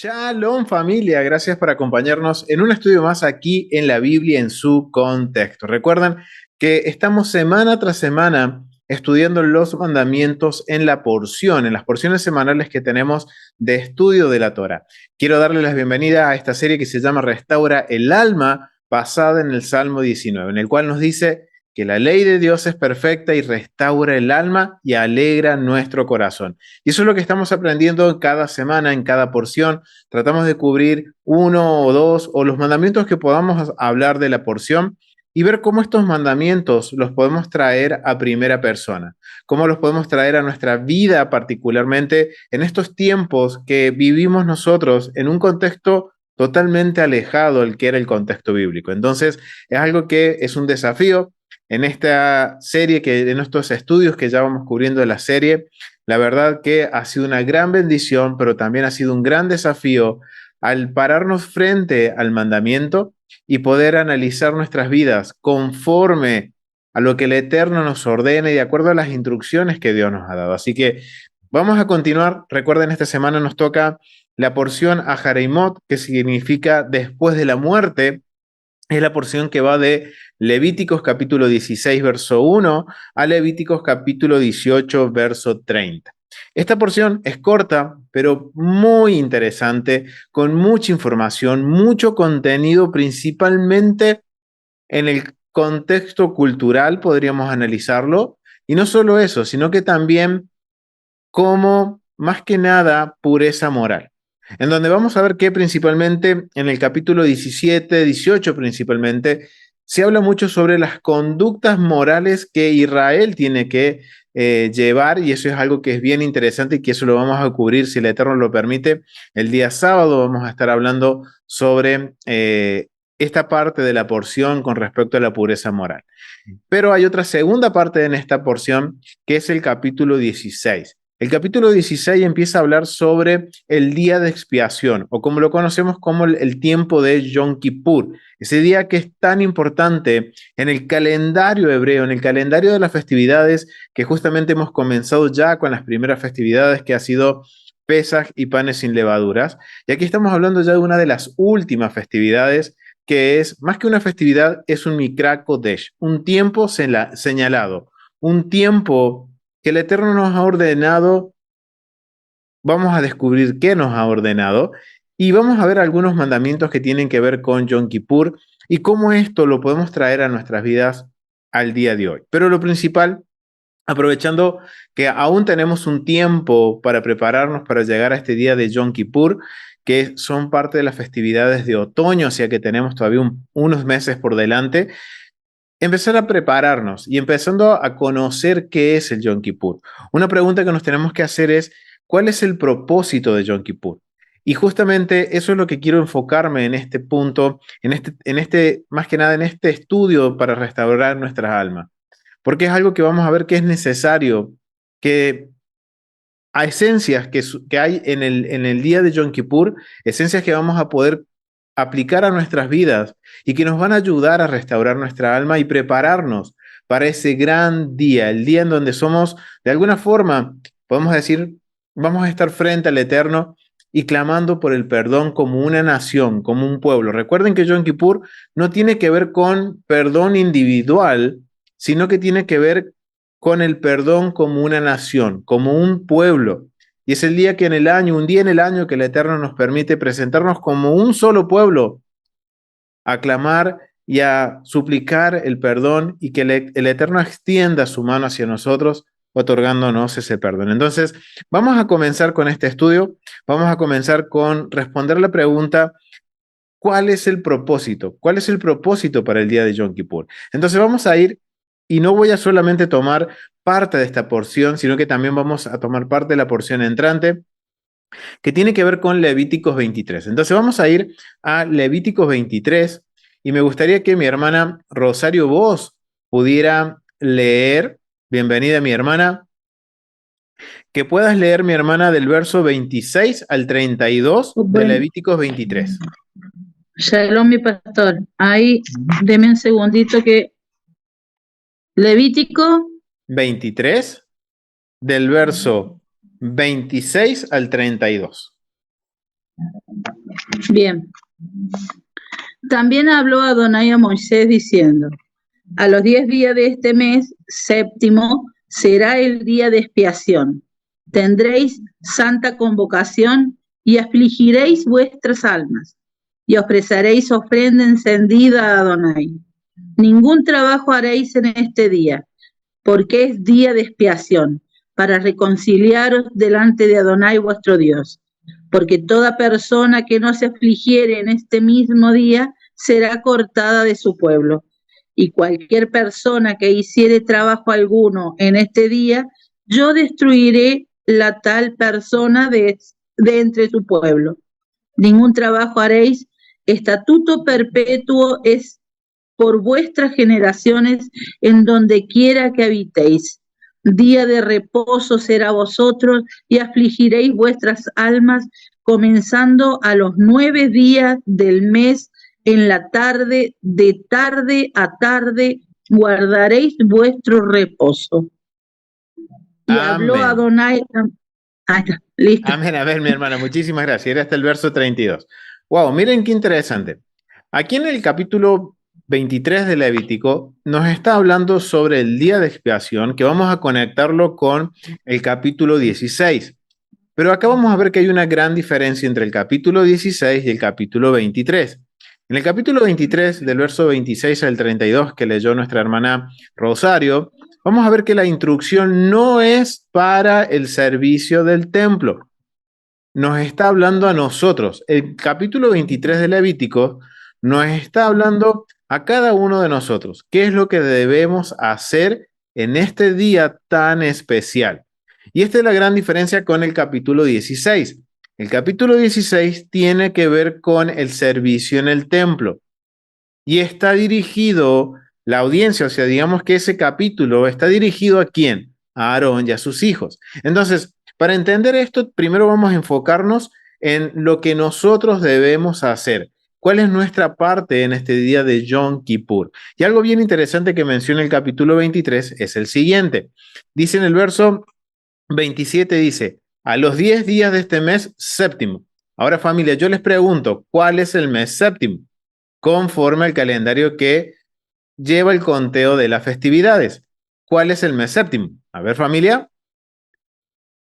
Shalom familia, gracias por acompañarnos en un estudio más aquí en la Biblia en su contexto. Recuerden que estamos semana tras semana estudiando los mandamientos en en las porciones semanales que tenemos de estudio de la Torah. Quiero darle la bienvenida a esta serie que se llama Restaura el alma, basada en el Salmo 19, en el cual nos dice que la ley de Dios es perfecta y restaura el alma y alegra nuestro corazón. Y eso es lo que estamos aprendiendo cada semana, en cada porción. Tratamos de cubrir uno o dos o los mandamientos que podamos hablar de la porción y ver cómo estos mandamientos los podemos traer a primera persona, cómo los podemos traer a nuestra vida, particularmente en estos tiempos que vivimos nosotros en un contexto totalmente alejado del que era el contexto bíblico. Entonces, es algo que es un desafío en esta serie, en estos estudios que ya vamos cubriendo de la serie. La verdad que ha sido una gran bendición, pero también ha sido un gran desafío al pararnos frente al mandamiento y poder analizar nuestras vidas conforme a lo que el Eterno nos ordena y de acuerdo a las instrucciones que Dios nos ha dado. Así que vamos a continuar. Recuerden, esta semana nos toca la porción Ahareimot, que significa después de la muerte. Es la porción que va de Levíticos capítulo 16, verso 1 a Levíticos capítulo 18, verso 30. Esta porción es corta, pero muy interesante, con mucha información, mucho contenido, principalmente en el contexto cultural, podríamos analizarlo. Y no solo eso, sino que también como, más que nada, pureza moral, en donde vamos a ver que principalmente en el capítulo 17, 18 principalmente, se habla mucho sobre las conductas morales que Israel tiene que llevar, y eso es algo que es bien interesante y que eso lo vamos a cubrir, si el Eterno lo permite. El día sábado vamos a estar hablando sobre esta parte de la porción con respecto a la pureza moral. Pero hay otra segunda parte en esta porción, que es el capítulo 16. El capítulo 16 empieza a hablar sobre el día de expiación, o como lo conocemos como el tiempo de Yom Kippur, ese día que es tan importante en el calendario hebreo, en el calendario de las festividades, que justamente hemos comenzado ya con las primeras festividades, que ha sido Pesaj y panes sin levaduras. Y aquí estamos hablando ya de una de las últimas festividades, que es más que una festividad, es un Mikra Kodesh, un tiempo señalado, un tiempo que el Eterno nos ha ordenado. Vamos a descubrir qué nos ha ordenado y vamos a ver algunos mandamientos que tienen que ver con Yom Kippur y cómo esto lo podemos traer a nuestras vidas al día de hoy. Pero lo principal, aprovechando que aún tenemos un tiempo para prepararnos para llegar a este día de Yom Kippur, que son parte de las festividades de otoño, o sea que tenemos todavía unos meses por delante, empezar a prepararnos y empezando a conocer qué es el Yom Kippur. Una pregunta que nos tenemos que hacer es, ¿cuál es el propósito de Yom Kippur? Y justamente eso es lo que quiero enfocarme en este punto, más que nada en este estudio para restaurar nuestras almas, porque es algo que vamos a ver que es necesario, que a esencias que hay en el día de Yom Kippur, esencias que vamos a poder aplicar a nuestras vidas y que nos van a ayudar a restaurar nuestra alma y prepararnos para ese gran día, el día en donde somos, de alguna forma, podemos decir, vamos a estar frente al Eterno y clamando por el perdón como una nación, como un pueblo. Recuerden que Yom Kippur no tiene que ver con perdón individual, sino que tiene que ver con el perdón como una nación, como un pueblo. Y es el día que en el año, un día en el año que el Eterno nos permite presentarnos como un solo pueblo, a clamar y a suplicar el perdón y que el Eterno extienda su mano hacia nosotros, otorgándonos ese perdón. Entonces, vamos a comenzar con este estudio. Vamos a comenzar con responder la pregunta: ¿cuál es el propósito? ¿Cuál es el propósito para el día de Yom Kippur? Entonces vamos a ir, y no voy a solamente tomar parte de esta porción, sino que también vamos a tomar parte de la porción entrante, que tiene que ver con Levíticos 23. Entonces vamos a ir a Levíticos 23, y me gustaría que mi hermana Rosario Vos pudiera leer. Bienvenida, mi hermana. Que puedas leer, mi hermana, del verso 26 al 32 de Bueno, Levíticos 23. Shalom, mi pastor. Ahí, deme un segundito que Levítico 23, del verso 26 al 32. Bien. También habló Adonai a Moisés diciendo: a los 10 días de este mes séptimo será el día de expiación. Tendréis santa convocación y afligiréis vuestras almas y ofreceréis ofrenda encendida a Adonai. Ningún trabajo haréis en este día, porque es día de expiación, para reconciliaros delante de Adonai vuestro Dios. Porque toda persona que no se afligiere en este mismo día será cortada de su pueblo. Y cualquier persona que hiciere trabajo alguno en este día, yo destruiré la tal persona de entre su pueblo. Ningún trabajo haréis, estatuto perpetuo es por vuestras generaciones en donde quiera que habitéis. Día de reposo será vosotros y afligiréis vuestras almas, comenzando a los 9 días del mes en la tarde, de tarde a tarde, guardaréis vuestro reposo. Y habló Amén. Adonai. Ah, ya, listo. Amén. A ver, mi hermana, muchísimas gracias. Era hasta el verso 32. Wow, miren qué interesante. Aquí en el capítulo 23 de Levítico nos está hablando sobre el día de expiación, que vamos a conectarlo con el capítulo 16. Pero acá vamos a ver que hay una gran diferencia entre el capítulo 16 y el capítulo 23. En el capítulo 23, del verso 26 al 32, que leyó nuestra hermana Rosario, vamos a ver que la instrucción no es para el servicio del templo. Nos está hablando a nosotros. El capítulo 23 de Levítico nos está hablando a cada uno de nosotros. ¿Qué es lo que debemos hacer en este día tan especial? Y esta es la gran diferencia con el capítulo 16. El capítulo 16 tiene que ver con el servicio en el templo y está dirigido, la audiencia, o sea, digamos que ese capítulo está dirigido ¿a quién? A Aarón y a sus hijos. Entonces, para entender esto, primero vamos a enfocarnos en lo que nosotros debemos hacer. ¿Cuál es nuestra parte en este día de Yom Kippur? Y algo bien interesante que menciona el capítulo 23 es el siguiente. Dice en el verso 27, dice, a los 10 días de este mes séptimo. Ahora familia, yo les pregunto, ¿cuál es el mes séptimo? Conforme al calendario que lleva el conteo de las festividades. ¿Cuál es el mes séptimo? A ver, familia.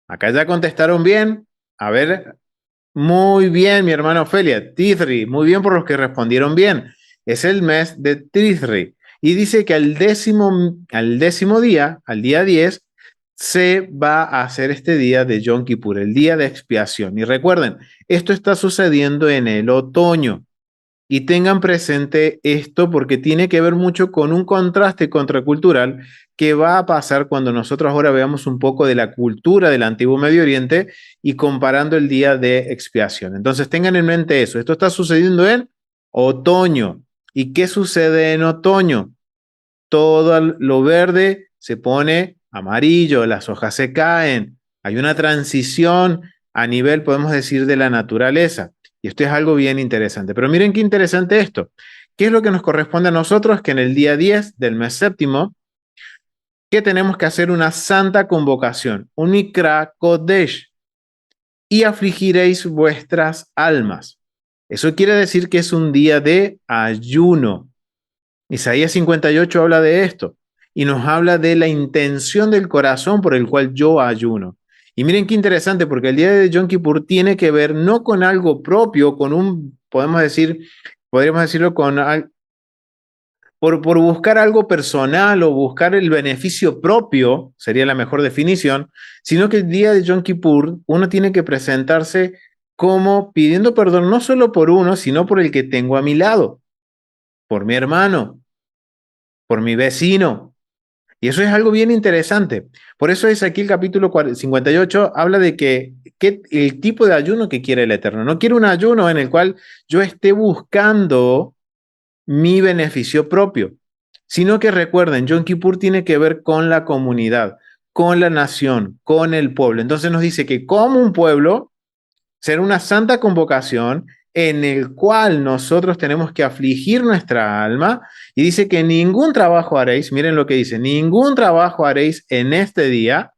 Acá ya contestaron bien. A ver, muy bien, mi hermana Ofelia. Tishri, muy bien por los que respondieron bien. Es el mes de Tishri. Y dice que al décimo día, al día 10, se va a hacer este día de Yom Kippur, el día de expiación. Y recuerden, esto está sucediendo en el otoño. Y tengan presente esto porque tiene que ver mucho con un contraste contracultural que va a pasar cuando nosotros ahora veamos un poco de la cultura del antiguo Medio Oriente y comparando el día de expiación. Entonces tengan en mente eso. Esto está sucediendo en otoño. ¿Y qué sucede en otoño? Todo lo verde se pone amarillo, las hojas se caen. Hay una transición a nivel, podemos decir, de la naturaleza. Y esto es algo bien interesante. Pero miren qué interesante esto. ¿Qué es lo que nos corresponde a nosotros? Que en el día 10 del mes séptimo, que tenemos que hacer una santa convocación, un Mikra Kodesh, y afligiréis vuestras almas. Eso quiere decir que es un día de ayuno. Isaías 58 habla de esto y nos habla de la intención del corazón por el cual yo ayuno. Y miren qué interesante, porque el día de Yom Kippur tiene que ver no con algo propio, con un, podríamos decirlo por buscar algo personal o buscar el beneficio propio, sería la mejor definición, sino que el día de Yom Kippur uno tiene que presentarse como pidiendo perdón no solo por uno, sino por el que tengo a mi lado, por mi hermano, por mi vecino. Y eso es algo bien interesante. Por eso es aquí el capítulo 58, habla de que el tipo de ayuno que quiere el Eterno. No quiere un ayuno en el cual yo esté buscando mi beneficio propio, sino que recuerden, Yom Kippur tiene que ver con la comunidad, con la nación, con el pueblo. Entonces nos dice que como un pueblo, ser una santa convocación en el cual nosotros tenemos que afligir nuestra alma y dice que ningún trabajo haréis, miren lo que dice, ningún trabajo haréis en este día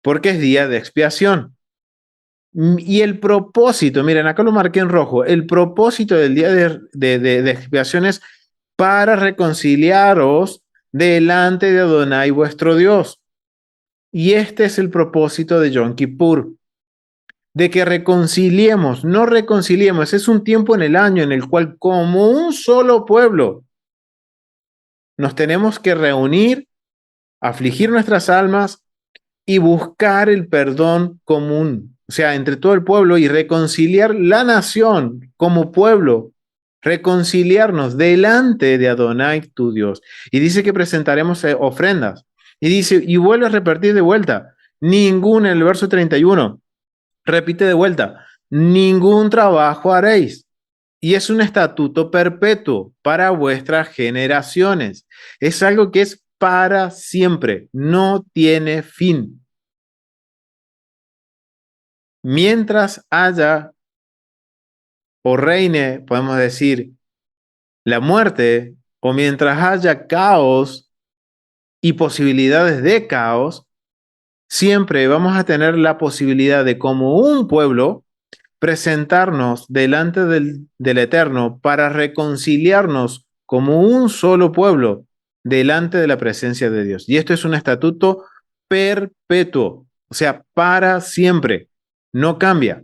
porque es día de expiación. Y el propósito, miren, acá lo marqué en rojo, el propósito del día de expiación es para reconciliaros delante de Adonai vuestro Dios. Y este es el propósito de Yom Kippur, de que reconciliemos, no reconciliemos. Es un tiempo en el año en el cual como un solo pueblo nos tenemos que reunir, afligir nuestras almas y buscar el perdón común, o sea, entre todo el pueblo y reconciliar la nación como pueblo, reconciliarnos delante de Adonai, tu Dios. Y dice que presentaremos ofrendas. Y dice, y vuelve a repetir de vuelta, ningún, en el verso 31, repite de vuelta, ningún trabajo haréis. Y es un estatuto perpetuo para vuestras generaciones. Es algo que es para siempre, no tiene fin. Mientras haya o reine, podemos decir, la muerte, o mientras haya caos y posibilidades de caos, siempre vamos a tener la posibilidad de, como un pueblo, presentarnos delante del Eterno para reconciliarnos como un solo pueblo delante de la presencia de Dios. Y esto es un estatuto perpetuo, o sea, para siempre, no cambia.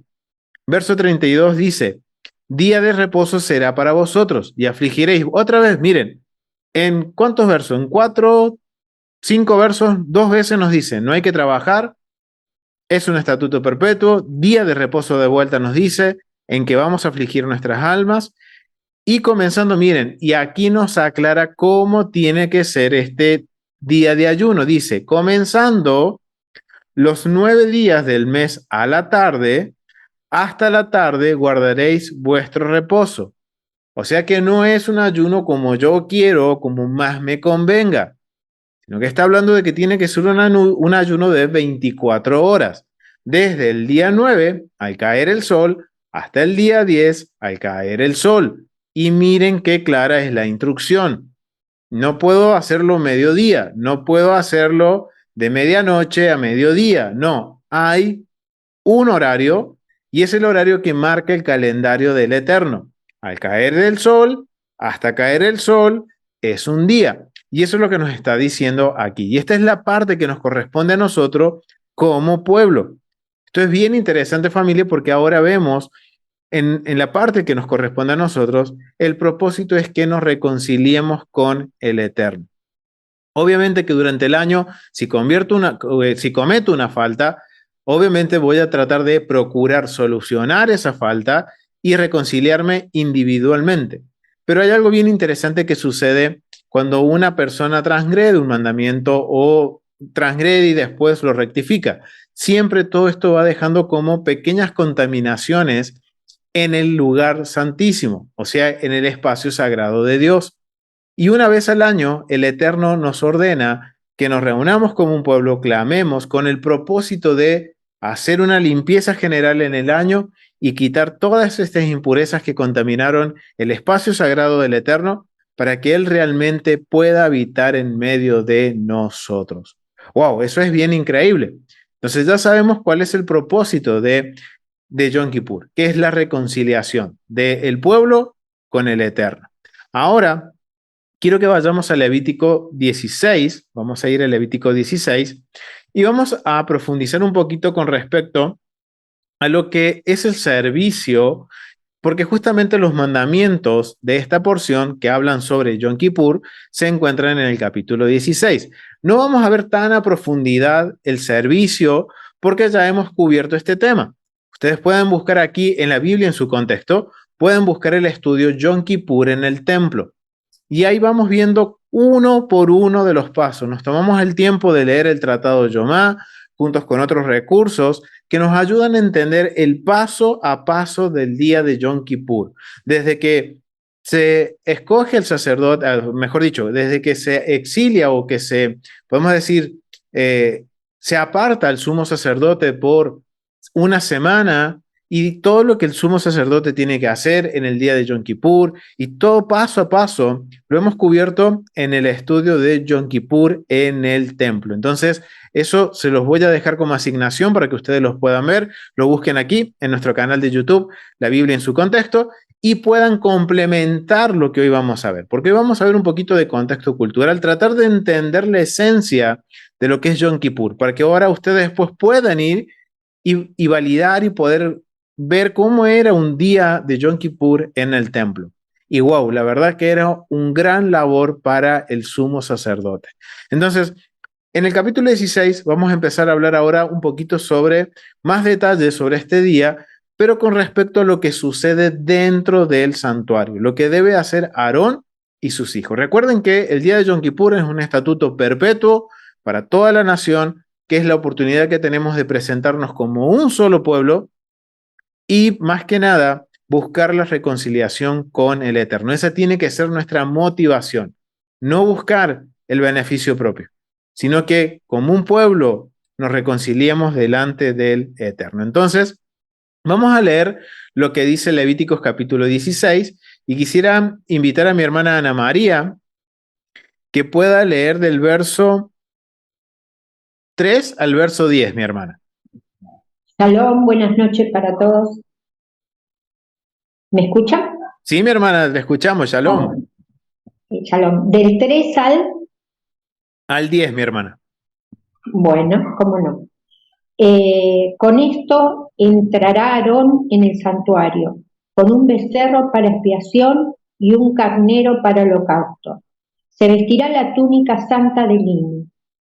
Verso 32 dice, día de reposo será para vosotros y afligiréis. Otra vez, miren, ¿en cuántos versos? En 4, 5 versos, 2 veces nos dice, no hay que trabajar, es un estatuto perpetuo, día de reposo de vuelta nos dice, en que vamos a afligir nuestras almas. Y comenzando, miren, y aquí nos aclara cómo tiene que ser este día de ayuno. Dice, comenzando los 9 días del mes a la tarde, hasta la tarde guardaréis vuestro reposo. O sea que no es un ayuno como yo quiero, como más me convenga, sino que está hablando de que tiene que ser un ayuno de 24 horas, desde el día 9 al caer el sol hasta el día 10 al caer el sol. Y miren qué clara es la instrucción. No puedo hacerlo mediodía, no puedo hacerlo de medianoche a mediodía, no, hay un horario y es el horario que marca el calendario del Eterno. Al caer del sol hasta caer el sol es un día. Y eso es lo que nos está diciendo aquí. Y esta es la parte que nos corresponde a nosotros como pueblo. Esto es bien interesante, familia, porque ahora vemos en la parte que nos corresponde a nosotros, el propósito es que nos reconciliemos con el Eterno. Obviamente que durante el año, si cometo una falta, obviamente voy a tratar de procurar solucionar esa falta y reconciliarme individualmente. Pero hay algo bien interesante que sucede cuando una persona transgrede un mandamiento o transgrede y después lo rectifica. Siempre todo esto va dejando como pequeñas contaminaciones en el lugar santísimo, o sea, en el espacio sagrado de Dios. Y una vez al año, el Eterno nos ordena que nos reunamos como un pueblo, clamemos con el propósito de hacer una limpieza general en el año y quitar todas estas impurezas que contaminaron el espacio sagrado del Eterno para que Él realmente pueda habitar en medio de nosotros. ¡Wow! Eso es bien increíble. Entonces ya sabemos cuál es el propósito de Yom Kippur, que es la reconciliación del pueblo con el Eterno. Ahora, quiero que vayamos a Levítico 16, vamos a ir a Levítico 16 y vamos a profundizar un poquito con respecto a lo que es el servicio, porque justamente los mandamientos de esta porción que hablan sobre Yom Kippur se encuentran en el capítulo 16. No vamos a ver tan a profundidad el servicio porque ya hemos cubierto este tema. Ustedes pueden buscar aquí en la Biblia, en su contexto, pueden buscar el estudio Yom Kippur en el templo. Y ahí vamos viendo uno por uno de los pasos. Nos tomamos el tiempo de leer el Tratado Yomá juntos con otros recursos que nos ayudan a entender el paso a paso del día de Yom Kippur. Desde que se escoge el sacerdote, mejor dicho, desde que se exilia o que podemos decir, se aparta el sumo sacerdote por una semana y todo lo que el sumo sacerdote tiene que hacer en el día de Yom Kippur, y todo paso a paso lo hemos cubierto en el estudio de Yom Kippur en el templo. Entonces, eso se los voy a dejar como asignación para que ustedes los puedan ver, lo busquen aquí en nuestro canal de YouTube, La Biblia en su contexto, y puedan complementar lo que hoy vamos a ver, porque hoy vamos a ver un poquito de contexto cultural, tratar de entender la esencia de lo que es Yom Kippur, para que ahora ustedes después puedan ir y validar y poder ver cómo era un día de Yom Kippur en el templo. Y wow, la verdad que era un gran labor para el sumo sacerdote. Entonces, en el capítulo 16 vamos a empezar a hablar ahora un poquito sobre más detalles sobre este día, pero con respecto a lo que sucede dentro del santuario, lo que debe hacer Aarón y sus hijos. Recuerden que el día de Yom Kippur es un estatuto perpetuo para toda la nación, que es la oportunidad que tenemos de presentarnos como un solo pueblo y más que nada buscar la reconciliación con el Eterno. Esa tiene que ser nuestra motivación, no buscar el beneficio propio, sino que como un pueblo nos reconciliemos delante del Eterno. Entonces, vamos a leer lo que dice Levíticos capítulo 16 y quisiera invitar a mi hermana Ana María que pueda leer del verso 3 al verso 10, mi hermana. Shalom, buenas noches para todos. ¿Me escuchan? Sí, mi hermana, te escuchamos, Shalom. Shalom. Del 3 al 10, mi hermana. Bueno, cómo no. Con esto entrará Aarón en el santuario, con un becerro para expiación y un carnero para holocausto. Se vestirá la túnica santa de lino,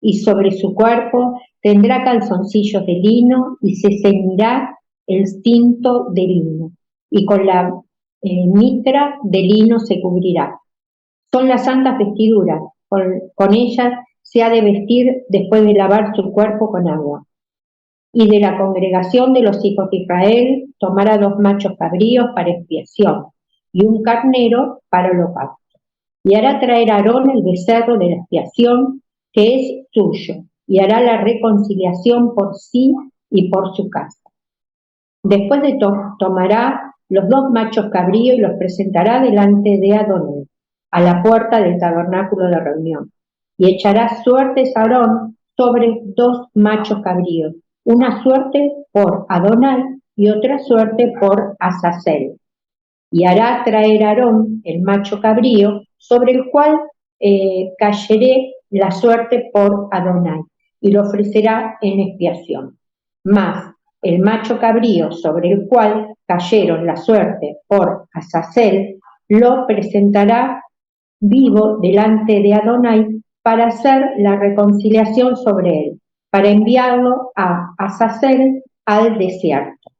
y sobre su cuerpo tendrá calzoncillos de lino, y se ceñirá el cinto de lino, y con la mitra de lino se cubrirá. Son las santas vestiduras, con ellas se ha de vestir después de lavar su cuerpo con agua. Y de la congregación de los hijos de Israel tomará 2 machos cabríos para expiación y un carnero para holocausto. Y hará traer a Aarón el becerro de la expiación, que es suyo, y hará la reconciliación por sí y por su casa. Después de tomará los 2 machos cabríos y los presentará delante de Adonai, a la puerta del tabernáculo de reunión, y echará suertes a Aarón sobre 2 machos cabríos, una suerte por Adonai y otra suerte por Azazel. Y hará traer a Aarón el macho cabrío, sobre el cual cayere la suerte por Adonai, y lo ofrecerá en expiación. Mas el macho cabrío, sobre el cual cayeron la suerte por Azazel, lo presentará vivo delante de Adonai para hacer la reconciliación sobre él, para enviarlo a Azazel al desierto.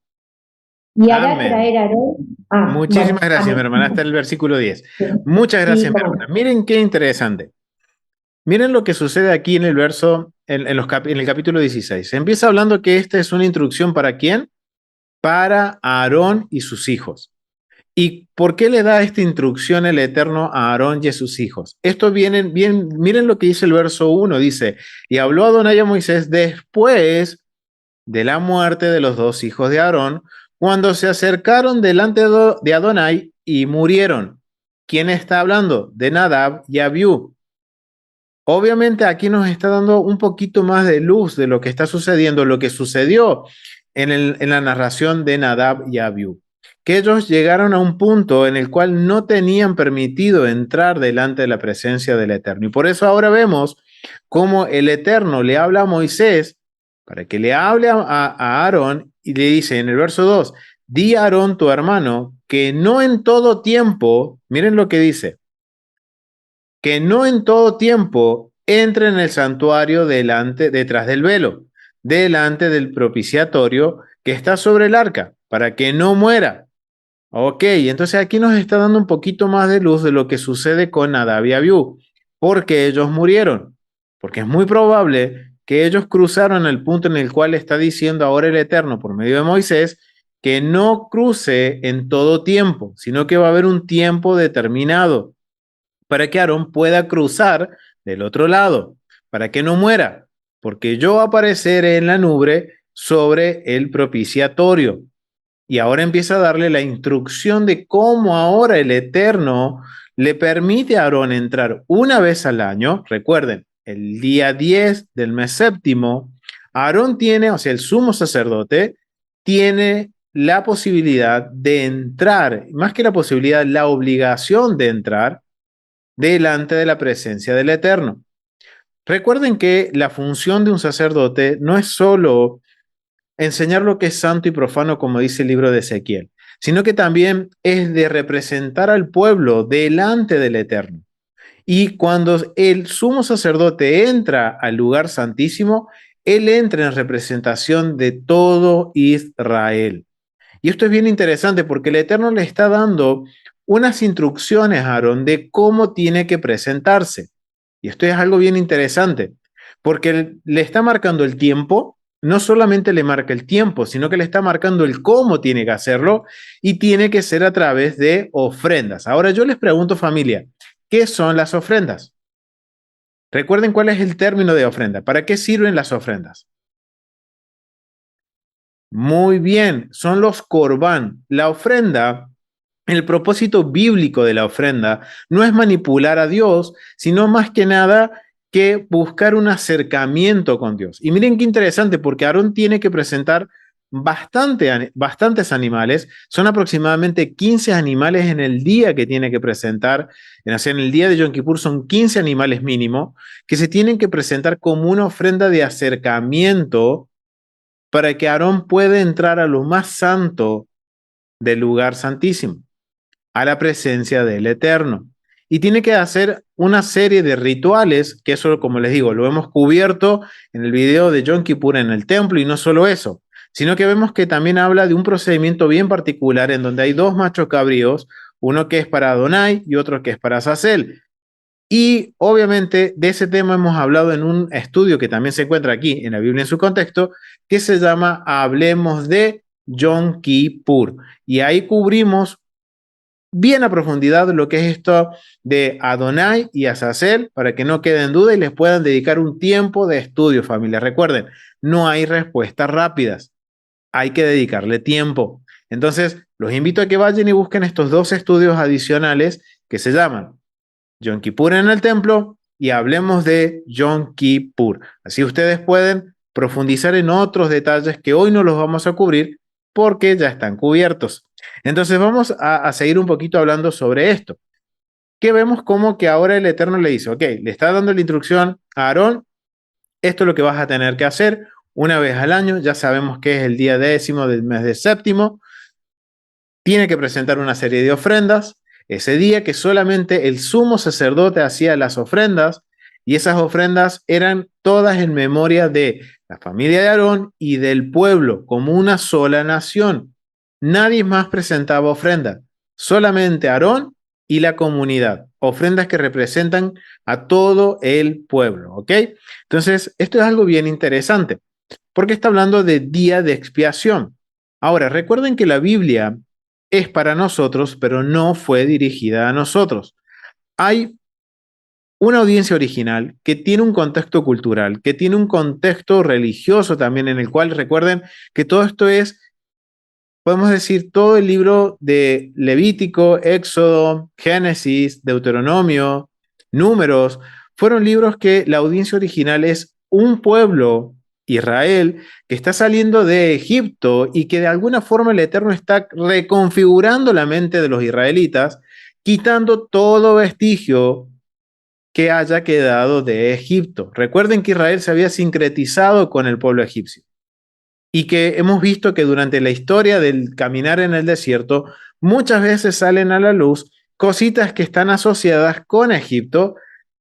Y hará Amén. traer a Aarón. Muchísimas gracias, mi hermana, hasta el versículo 10. Sí. Muchas gracias, Sí, mi hermana. Miren qué interesante. Miren lo que sucede aquí en el verso, en el capítulo 16. Se empieza hablando que esta es una instrucción ¿para quién? Para Aarón y sus hijos. ¿Y por qué le da esta instrucción el Eterno a Aarón y a sus hijos? Esto viene bien, miren lo que dice el verso 1, dice, y habló Adonai a Moisés después de la muerte de los 2 hijos de Aarón, cuando se acercaron delante de Adonai y murieron. ¿Quién está hablando? De Nadab y Abiú. Obviamente aquí nos está dando un poquito más de luz de lo que está sucediendo, lo que sucedió en la narración de Nadab y Abiú, que ellos llegaron a un punto en el cual no tenían permitido entrar delante de la presencia del Eterno. Y por eso ahora vemos cómo el Eterno le habla a Moisés para que le hable a Aarón y le dice en el verso 2, di a Aarón tu hermano que no en todo tiempo, miren lo que dice, que no en todo tiempo entre en el santuario detrás del velo, delante del propiciatorio que está sobre el arca, para que no muera. Ok, entonces aquí nos está dando un poquito más de luz de lo que sucede con Nadab y Abiú, porque ellos murieron, porque es muy probable que ellos cruzaron el punto en el cual está diciendo ahora el Eterno por medio de Moisés que no cruce en todo tiempo, sino que va a haber un tiempo determinado para que Aarón pueda cruzar del otro lado, para que no muera, porque yo apareceré en la nube sobre el propiciatorio. Y ahora empieza a darle la instrucción de cómo ahora el Eterno le permite a Aarón entrar una vez al año. Recuerden, el día 10 del mes séptimo, Aarón tiene, o sea, el sumo sacerdote, tiene la posibilidad de entrar, más que la posibilidad, la obligación de entrar delante de la presencia del Eterno. Recuerden que la función de un sacerdote no es solo enseñar lo que es santo y profano, como dice el libro de Ezequiel, sino que también es de representar al pueblo delante del Eterno. Y cuando el sumo sacerdote entra al lugar santísimo, él entra en representación de todo Israel. Y esto es bien interesante porque el Eterno le está dando unas instrucciones a Aarón de cómo tiene que presentarse. Y esto es algo bien interesante, porque le está marcando el tiempo, no solamente le marca el tiempo, sino que le está marcando el cómo tiene que hacerlo y tiene que ser a través de ofrendas. Ahora yo les pregunto, familia, ¿qué son las ofrendas? Recuerden cuál es el término de ofrenda. ¿Para qué sirven las ofrendas? Muy bien, son los corbán. La ofrenda, el propósito bíblico de la ofrenda no es manipular a Dios, sino más que nada que buscar un acercamiento con Dios. Y miren qué interesante, porque Aarón tiene que presentar bastantes animales, son aproximadamente 15 animales en el día que tiene que presentar, en el día de Yom Kippur son 15 animales mínimo, que se tienen que presentar como una ofrenda de acercamiento para que Aarón pueda entrar a lo más santo del lugar santísimo, a la presencia del Eterno. Y tiene que hacer una serie de rituales, que eso, como les digo, lo hemos cubierto en el video de Yom Kippur en el templo, y no solo eso, sino que vemos que también habla de un procedimiento bien particular en donde hay dos machos cabríos, uno que es para Adonai y otro que es para Azazel. Y obviamente de ese tema hemos hablado en un estudio que también se encuentra aquí en la Biblia en su contexto, que se llama Hablemos de Yom Kippur. Y ahí cubrimos bien a profundidad lo que es esto de Adonai y Azazel, para que no quede en duda y les puedan dedicar un tiempo de estudio, familia. Recuerden, no hay respuestas rápidas, hay que dedicarle tiempo. Entonces, los invito a que vayan y busquen estos dos estudios adicionales que se llaman Yom Kippur en el templo y hablemos de Yom Kippur. Así ustedes pueden profundizar en otros detalles que hoy no los vamos a cubrir porque ya están cubiertos. Entonces vamos a seguir un poquito hablando sobre esto. Que vemos como que ahora el Eterno le dice, ok, le está dando la instrucción a Aarón, esto es lo que vas a tener que hacer una vez al año, ya sabemos que es el día 10 del mes de séptimo, tiene que presentar una serie de ofrendas, ese día que solamente el sumo sacerdote hacía las ofrendas, y esas ofrendas eran todas en memoria de la familia de Aarón y del pueblo como una sola nación. Nadie más presentaba ofrenda, solamente Aarón y la comunidad, ofrendas que representan a todo el pueblo, ¿ok? Entonces, esto es algo bien interesante, porque está hablando de día de expiación. Ahora, recuerden que la Biblia es para nosotros, pero no fue dirigida a nosotros. Hay una audiencia original que tiene un contexto cultural, que tiene un contexto religioso también, en el cual recuerden que todo esto es, podemos decir, todo el libro de Levítico, Éxodo, Génesis, Deuteronomio, Números, fueron libros que la audiencia original es un pueblo, Israel, que está saliendo de Egipto y que de alguna forma el Eterno está reconfigurando la mente de los israelitas, quitando todo vestigio que haya quedado de Egipto. Recuerden que Israel se había sincretizado con el pueblo egipcio y que hemos visto que durante la historia del caminar en el desierto muchas veces salen a la luz cositas que están asociadas con Egipto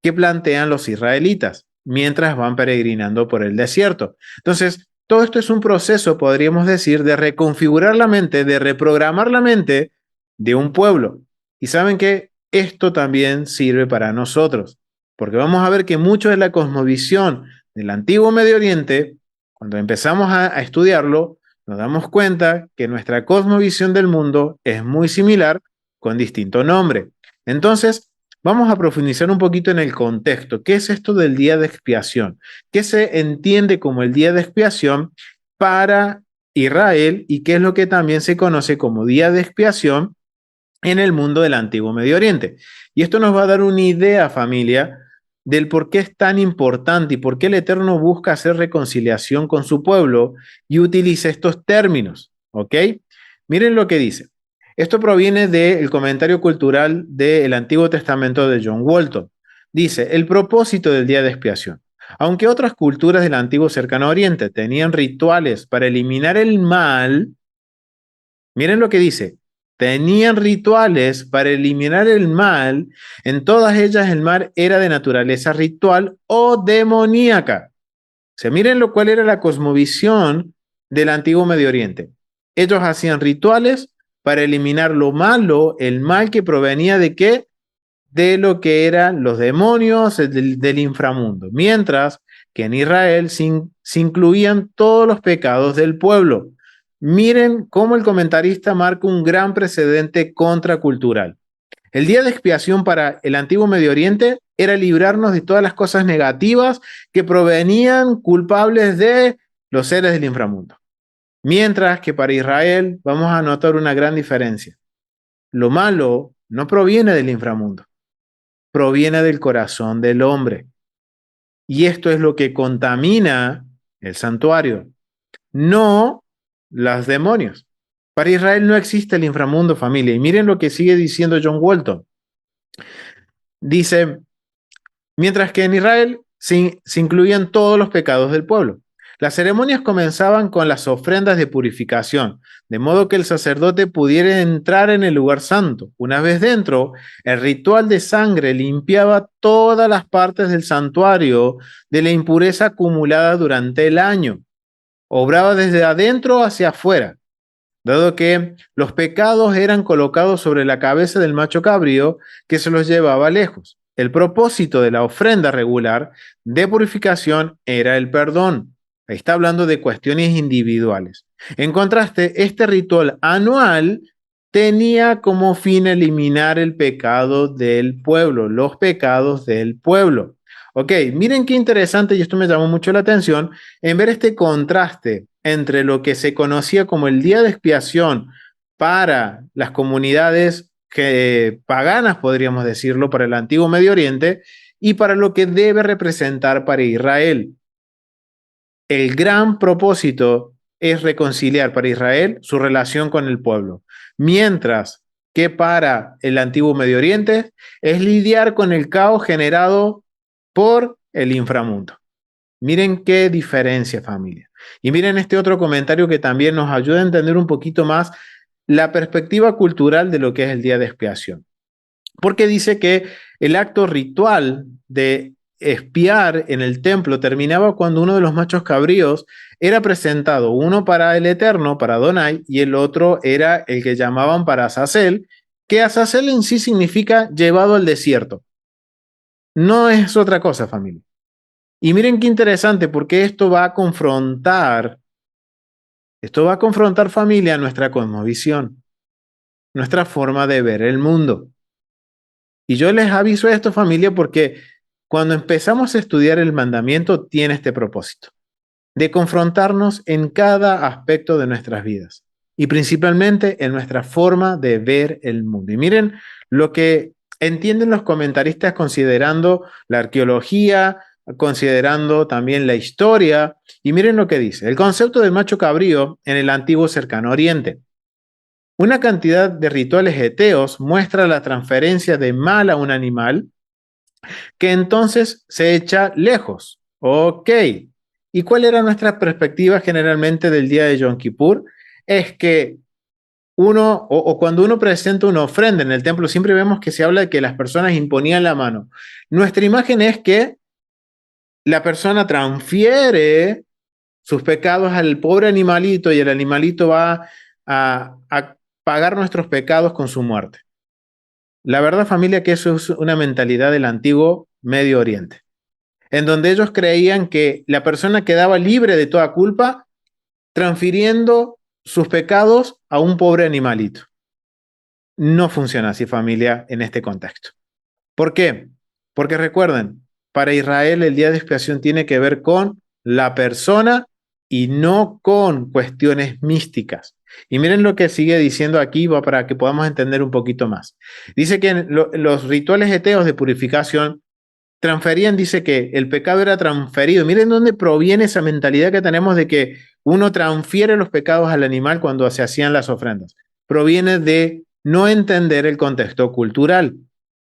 que plantean los israelitas mientras van peregrinando por el desierto. Entonces, todo esto es un proceso, podríamos decir, de reconfigurar la mente, de reprogramar la mente de un pueblo. Y saben que esto también sirve para nosotros, porque vamos a ver que mucho de la cosmovisión del antiguo Medio Oriente, cuando empezamos a estudiarlo, nos damos cuenta que nuestra cosmovisión del mundo es muy similar con distinto nombre. Entonces, vamos a profundizar un poquito en el contexto. ¿Qué es esto del día de expiación? ¿Qué se entiende como el día de expiación para Israel y que es lo que también se conoce como día de expiación en el mundo del antiguo Medio Oriente. Y esto nos va a dar una idea, familia, del por qué es tan importante y por qué el Eterno busca hacer reconciliación con su pueblo y utiliza estos términos, ¿ok? Miren lo que dice. Esto proviene del comentario cultural del Antiguo Testamento de John Walton. Dice, el propósito del día de expiación. Aunque otras culturas del antiguo cercano oriente tenían rituales para eliminar el mal, miren lo que dice, tenían rituales para eliminar el mal, en todas ellas el mal era de naturaleza ritual o demoníaca. O sea, miren lo cual era la cosmovisión del antiguo Medio Oriente. Ellos hacían rituales para eliminar lo malo, el mal que provenía de qué? De lo que eran los demonios del inframundo. Mientras que en Israel se incluían todos los pecados del pueblo. Miren cómo el comentarista marca un gran precedente contracultural. El día de expiación para el antiguo Medio Oriente era librarnos de todas las cosas negativas que provenían culpables de los seres del inframundo. Mientras que para Israel vamos a notar una gran diferencia. Lo malo no proviene del inframundo, proviene del corazón del hombre. Y esto es lo que contamina el santuario, no los demonios. Para Israel no existe el inframundo, familia. Y miren lo que sigue diciendo John Walton. Dice, mientras que en Israel se incluían todos los pecados del pueblo. Las ceremonias comenzaban con las ofrendas de purificación, de modo que el sacerdote pudiera entrar en el lugar santo. Una vez dentro, el ritual de sangre limpiaba todas las partes del santuario de la impureza acumulada durante el año. Obraba desde adentro hacia afuera, dado que los pecados eran colocados sobre la cabeza del macho cabrío que se los llevaba lejos. El propósito de la ofrenda regular de purificación era el perdón. Ahí está hablando de cuestiones individuales. En contraste, este ritual anual tenía como fin eliminar el pecado del pueblo, los pecados del pueblo. Ok, miren qué interesante, y esto me llamó mucho la atención, en ver este contraste entre lo que se conocía como el día de expiación para las comunidades paganas, podríamos decirlo, para el antiguo Medio Oriente, y para lo que debe representar para Israel. El gran propósito es reconciliar para Israel su relación con el pueblo, mientras que para el antiguo Medio Oriente es lidiar con el caos generado por el inframundo. Miren qué diferencia, familia. Y miren este otro comentario que también nos ayuda a entender un poquito más la perspectiva cultural de lo que es el día de expiación. Porque dice que el acto ritual de expiar en el templo terminaba cuando uno de los machos cabríos era presentado, uno para el Eterno, para Adonai, y el otro era el que llamaban para Azazel, que Azazel en sí significa llevado al desierto. No es otra cosa, familia. Y miren qué interesante, porque esto va a confrontar, familia, nuestra cosmovisión, nuestra forma de ver el mundo. Y yo les aviso esto, familia, porque cuando empezamos a estudiar el mandamiento, tiene este propósito, de confrontarnos en cada aspecto de nuestras vidas y principalmente en nuestra forma de ver el mundo. Y miren lo que entienden los comentaristas considerando la arqueología, considerando también la historia, y miren lo que dice, el concepto del macho cabrío en el antiguo cercano oriente. Una cantidad de rituales eteos muestra la transferencia de mal a un animal que entonces se echa lejos. Ok. ¿Y cuál era nuestra perspectiva generalmente del día de Yom Kippur? Es que o cuando uno presenta una ofrenda en el templo, siempre vemos que se habla de que las personas imponían la mano. Nuestra imagen es que la persona transfiere sus pecados al pobre animalito y el animalito va a pagar nuestros pecados con su muerte. La verdad, familia, que eso es una mentalidad del antiguo Medio Oriente, en donde ellos creían que la persona quedaba libre de toda culpa transfiriendo sus pecados a un pobre animalito. No funciona así, familia, en este contexto. ¿Por qué? Porque recuerden, para Israel el día de expiación tiene que ver con la persona y no con cuestiones místicas. Y miren lo que sigue diciendo aquí, va para que podamos entender un poquito más. Dice que los rituales eteos de purificación transferían, dice que el pecado era transferido. Miren dónde proviene esa mentalidad que tenemos de que uno transfiere los pecados al animal cuando se hacían las ofrendas. Proviene de no entender el contexto cultural.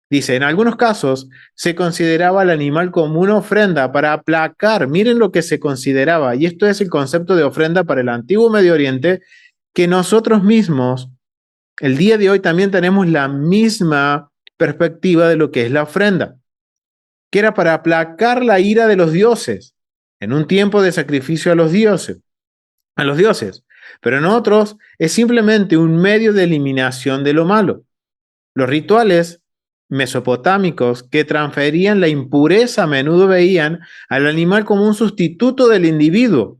Dice, en algunos casos se consideraba al animal como una ofrenda para aplacar. Miren lo que se consideraba. Y esto es el concepto de ofrenda para el antiguo Medio Oriente, que nosotros mismos, el día de hoy, también tenemos la misma perspectiva de lo que es la ofrenda, que era para aplacar la ira de los dioses en un tiempo de sacrificio a los dioses. Pero en otros es simplemente un medio de eliminación de lo malo. Los rituales mesopotámicos que transferían la impureza a menudo veían al animal como un sustituto del individuo,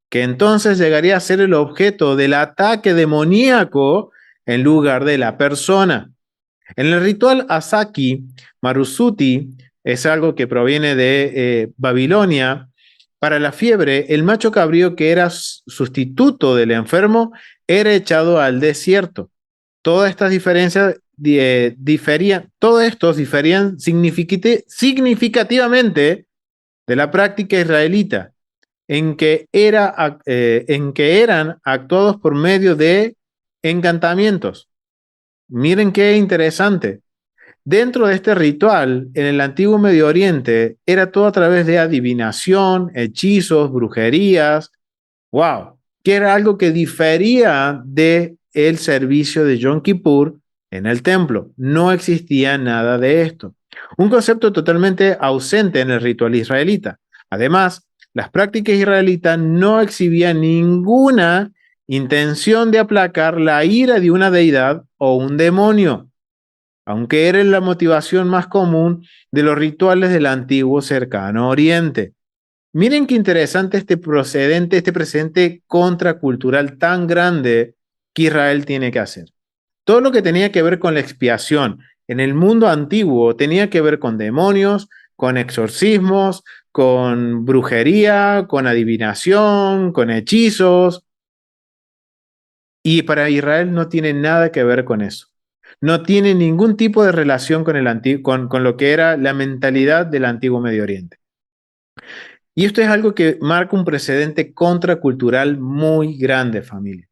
que entonces llegaría a ser el objeto del ataque demoníaco en lugar de la persona. En el ritual Asaki, Marusuti es algo que proviene de Babilonia. Para la fiebre, el macho cabrío que era sustituto del enfermo era echado al desierto. Todas estas diferencias todos estos diferían significativamente de la práctica israelita, en que eran actuados por medio de encantamientos. Miren qué interesante. Dentro de este ritual, en el antiguo Medio Oriente, era todo a través de adivinación, hechizos, brujerías. ¡Wow! Que era algo que difería de el servicio de Yom Kippur en el templo. No existía nada de esto. Un concepto totalmente ausente en el ritual israelita. Además, las prácticas israelitas no exhibían ninguna intención de aplacar la ira de una deidad o un demonio, aunque era la motivación más común de los rituales del antiguo cercano Oriente. Miren qué interesante este precedente contracultural tan grande que Israel tiene que hacer. Todo lo que tenía que ver con la expiación en el mundo antiguo tenía que ver con demonios, con exorcismos, con brujería, con adivinación, con hechizos. Y para Israel no tiene nada que ver con eso. No tiene ningún tipo de relación con lo que era la mentalidad del antiguo Medio Oriente. Y esto es algo que marca un precedente contracultural muy grande, familia.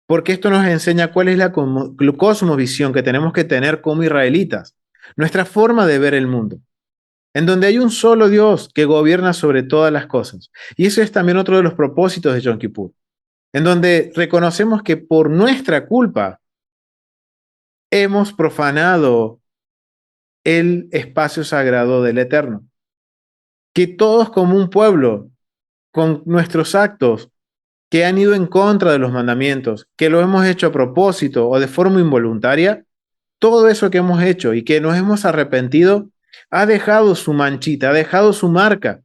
Porque esto nos enseña cuál es la cosmovisión que tenemos que tener como israelitas, nuestra forma de ver el mundo, en donde hay un solo Dios que gobierna sobre todas las cosas. Y eso es también otro de los propósitos de Yom Kippur, en donde reconocemos que por nuestra culpa hemos profanado el espacio sagrado del Eterno. Que todos como un pueblo, con nuestros actos que han ido en contra de los mandamientos, que lo hemos hecho a propósito o de forma involuntaria, todo eso que hemos hecho y que nos hemos arrepentido, ha dejado su manchita, ha dejado su marca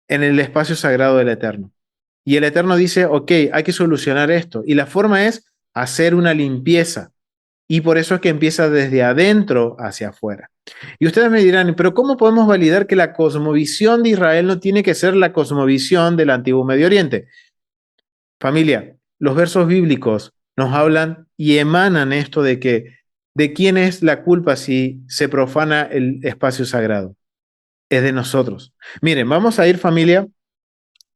en el espacio sagrado del Eterno. Y el Eterno dice, ok, hay que solucionar esto. Y la forma es hacer una limpieza. Y por eso es que empieza desde adentro hacia afuera. Y ustedes me dirán, pero ¿cómo podemos validar que la cosmovisión de Israel no tiene que ser la cosmovisión del antiguo Medio Oriente? Familia, los versos bíblicos nos hablan y emanan esto de quién es la culpa si se profana el espacio sagrado. Es de nosotros. Miren, vamos a ir, familia,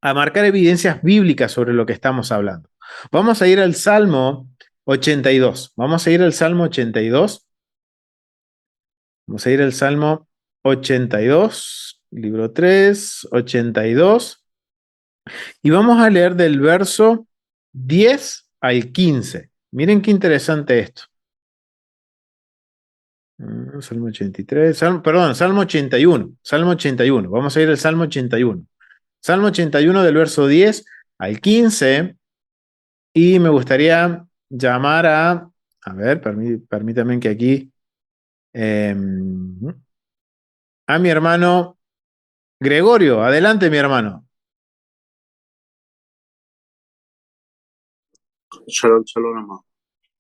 a marcar evidencias bíblicas sobre lo que estamos hablando. Vamos a ir al Salmo 82. Vamos a ir al Salmo 82. Vamos a ir al Salmo 82, libro 3, 82. Y vamos a leer del verso 10 al 15. Miren qué interesante esto. Salmo 83, Salmo 81. Salmo 81. Vamos a ir al Salmo 81. Salmo 81 del verso 10 al 15. Y me gustaría llamar a ver, permítame que aquí, eh, a mi hermano Gregorio. Adelante, mi hermano. Shalom, shalom, amado.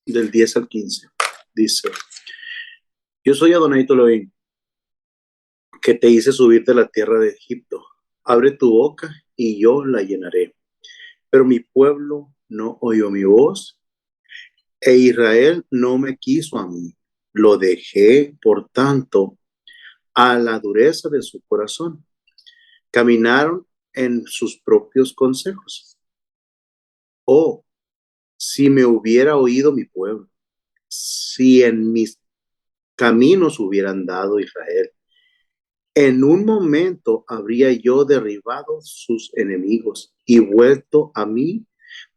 Del 10 al 15. Dice: Yo soy Adonai tu Elohim, que te hice subir de la tierra de Egipto. Abre tu boca y yo la llenaré. Pero mi pueblo no oyó mi voz, e Israel no me quiso a mí. Lo dejé, por tanto, a la dureza de su corazón. Caminaron en sus propios consejos. Oh, si me hubiera oído mi pueblo, si en mis caminos hubiera andado Israel, en un momento habría yo derribado sus enemigos y vuelto a mí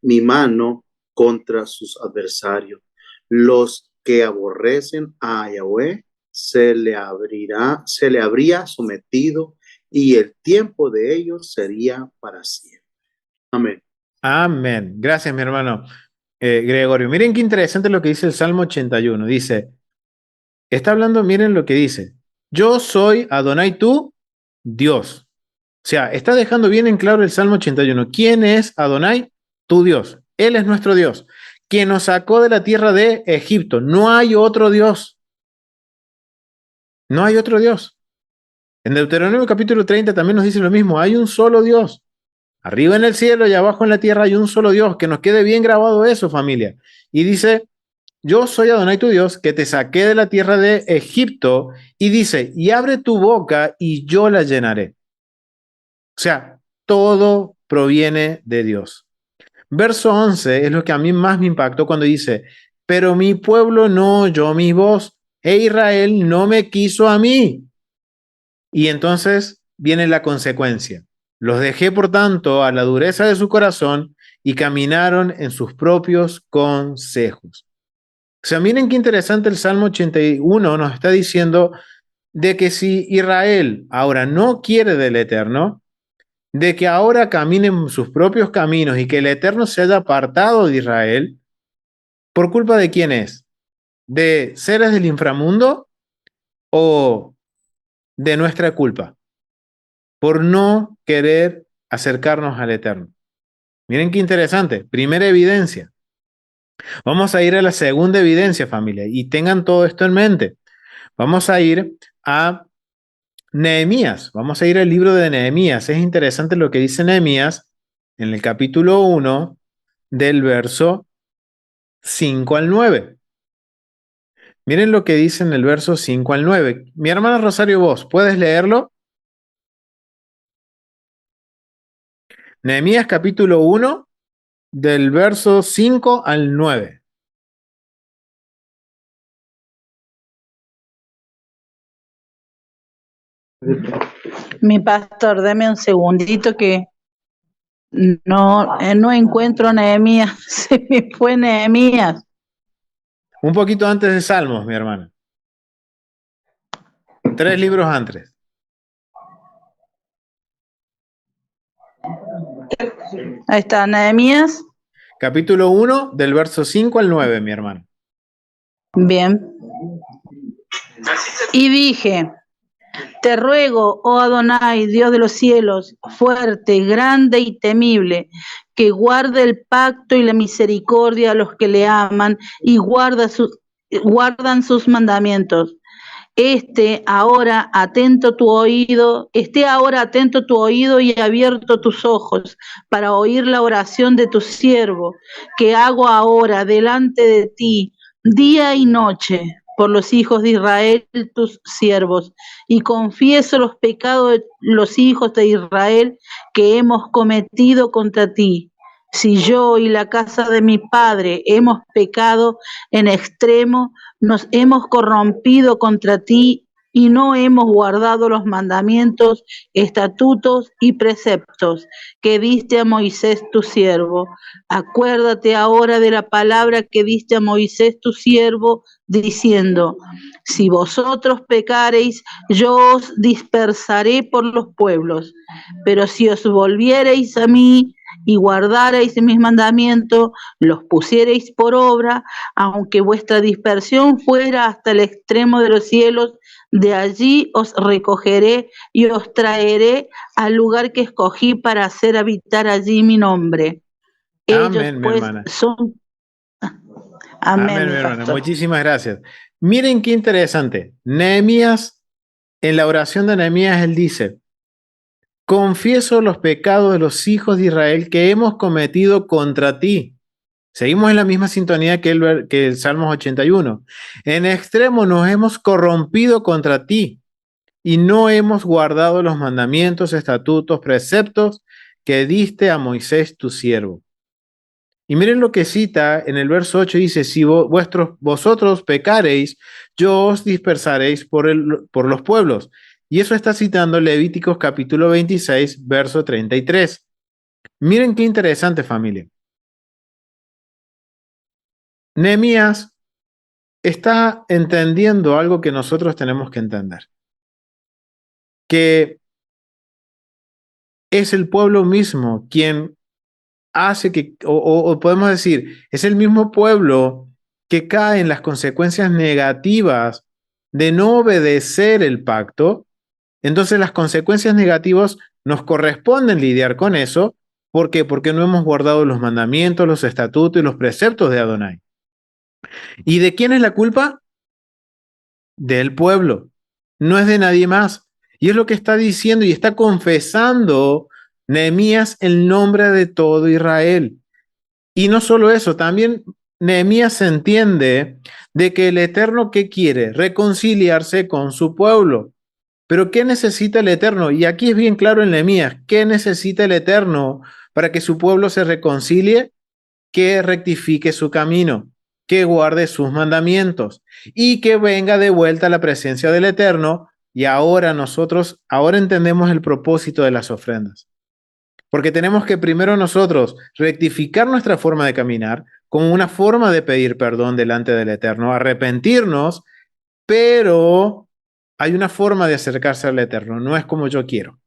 mi mano contra sus adversarios. Los que aborrecen a Yahweh se le habría sometido y el tiempo de ellos sería para siempre. Amén. Amén. Gracias, mi hermano Gregorio. Miren qué interesante lo que dice el Salmo 81. Dice, está hablando, miren lo que dice. Yo soy Adonai tú, Dios. O sea, está dejando bien en claro el Salmo 81. ¿Quién es Adonai? Tu Dios. Él es nuestro Dios, quien nos sacó de la tierra de Egipto. No hay otro Dios. No hay otro Dios. En Deuteronomio capítulo 30 también nos dice lo mismo. Hay un solo Dios. Arriba en el cielo y abajo en la tierra hay un solo Dios. Que nos quede bien grabado eso, familia. Y dice, yo soy Adonai tu Dios, que te saqué de la tierra de Egipto. Y dice, y abre tu boca y yo la llenaré. O sea, todo proviene de Dios. Verso 11 es lo que a mí más me impactó cuando dice, pero mi pueblo no oyó mi voz, e Israel no me quiso a mí. Y entonces viene la consecuencia. Los dejé, por tanto, a la dureza de su corazón y caminaron en sus propios consejos. O sea, miren qué interesante el Salmo 81 nos está diciendo de que si Israel ahora no quiere del Eterno, de que ahora caminen sus propios caminos y que el Eterno se haya apartado de Israel, ¿por culpa de quién es? ¿De seres del inframundo o de nuestra culpa? Por no querer acercarnos al Eterno. Miren qué interesante. Primera evidencia. Vamos a ir a la segunda evidencia, familia, y tengan todo esto en mente. Vamos a ir a Nehemías. Vamos a ir al libro de Nehemías. Es interesante lo que dice Nehemías en el capítulo 1 del verso 5 al 9. Miren lo que dice en el verso 5 al 9. Mi hermana Rosario, vos, ¿puedes leerlo? Nehemías capítulo 1 del verso 5 al 9. Mi pastor, deme un segundito que no encuentro Nehemías. Se me fue Nehemías. Un poquito antes de Salmos, mi hermana. 3 libros antes. Ahí está, Nehemías. Capítulo 1 del verso 5 al 9, mi hermano. Bien. Y dije, te ruego, oh Adonai, Dios de los cielos, fuerte, grande y temible, que guarde el pacto y la misericordia a los que le aman y guardan sus mandamientos. Esté ahora atento tu oído y abierto tus ojos para oír la oración de tu siervo, que hago ahora delante de ti, día y noche, por los hijos de Israel, tus siervos, y confieso los pecados de los hijos de Israel que hemos cometido contra ti. Si yo y la casa de mi padre hemos pecado en extremo, nos hemos corrompido contra ti y no hemos guardado los mandamientos, estatutos y preceptos que diste a Moisés tu siervo. Acuérdate ahora de la palabra que diste a Moisés tu siervo, diciendo, si vosotros pecareis, yo os dispersaré por los pueblos, pero si os volviereis a mí y guardareis mis mandamientos, los pusiereis por obra, aunque vuestra dispersión fuera hasta el extremo de los cielos, de allí os recogeré y os traeré al lugar que escogí para hacer habitar allí mi nombre. Ellos Amén, mi pues hermana. son... Amén, mi mi hermana. pastor. Muchísimas gracias. Miren qué interesante. Nehemías, en la oración de Nehemías, él dice, confieso los pecados de los hijos de Israel que hemos cometido contra ti. Seguimos en la misma sintonía que el Salmos 81. En extremo nos hemos corrompido contra ti y no hemos guardado los mandamientos, estatutos, preceptos que diste a Moisés tu siervo. Y miren lo que cita en el verso 8, dice, si vosotros pecareis, yo os dispersaréis por los pueblos. Y eso está citando Levíticos capítulo 26, verso 33. Miren qué interesante, familia. Nehemías está entendiendo algo que nosotros tenemos que entender, que es el pueblo mismo quien hace que, o podemos decir, es el mismo pueblo que cae en las consecuencias negativas de no obedecer el pacto. Entonces las consecuencias negativas nos corresponden lidiar con eso. ¿Por qué? Porque no hemos guardado los mandamientos, los estatutos y los preceptos de Adonai. ¿Y de quién es la culpa? Del pueblo. No es de nadie más. Y es lo que está diciendo y está confesando Nehemías el nombre de todo Israel. Y no solo eso, también Nehemías entiende de que el Eterno, ¿qué quiere? Reconciliarse con su pueblo. Pero ¿qué necesita el Eterno? Y aquí es bien claro en Nehemías, ¿qué necesita el Eterno para que su pueblo se reconcilie? Que rectifique su camino, que guarde sus mandamientos y que venga de vuelta a la presencia del Eterno. Y ahora ahora entendemos el propósito de las ofrendas. Porque tenemos que primero nosotros rectificar nuestra forma de caminar como una forma de pedir perdón delante del Eterno, arrepentirnos, pero hay una forma de acercarse al Eterno, no es como yo quiero.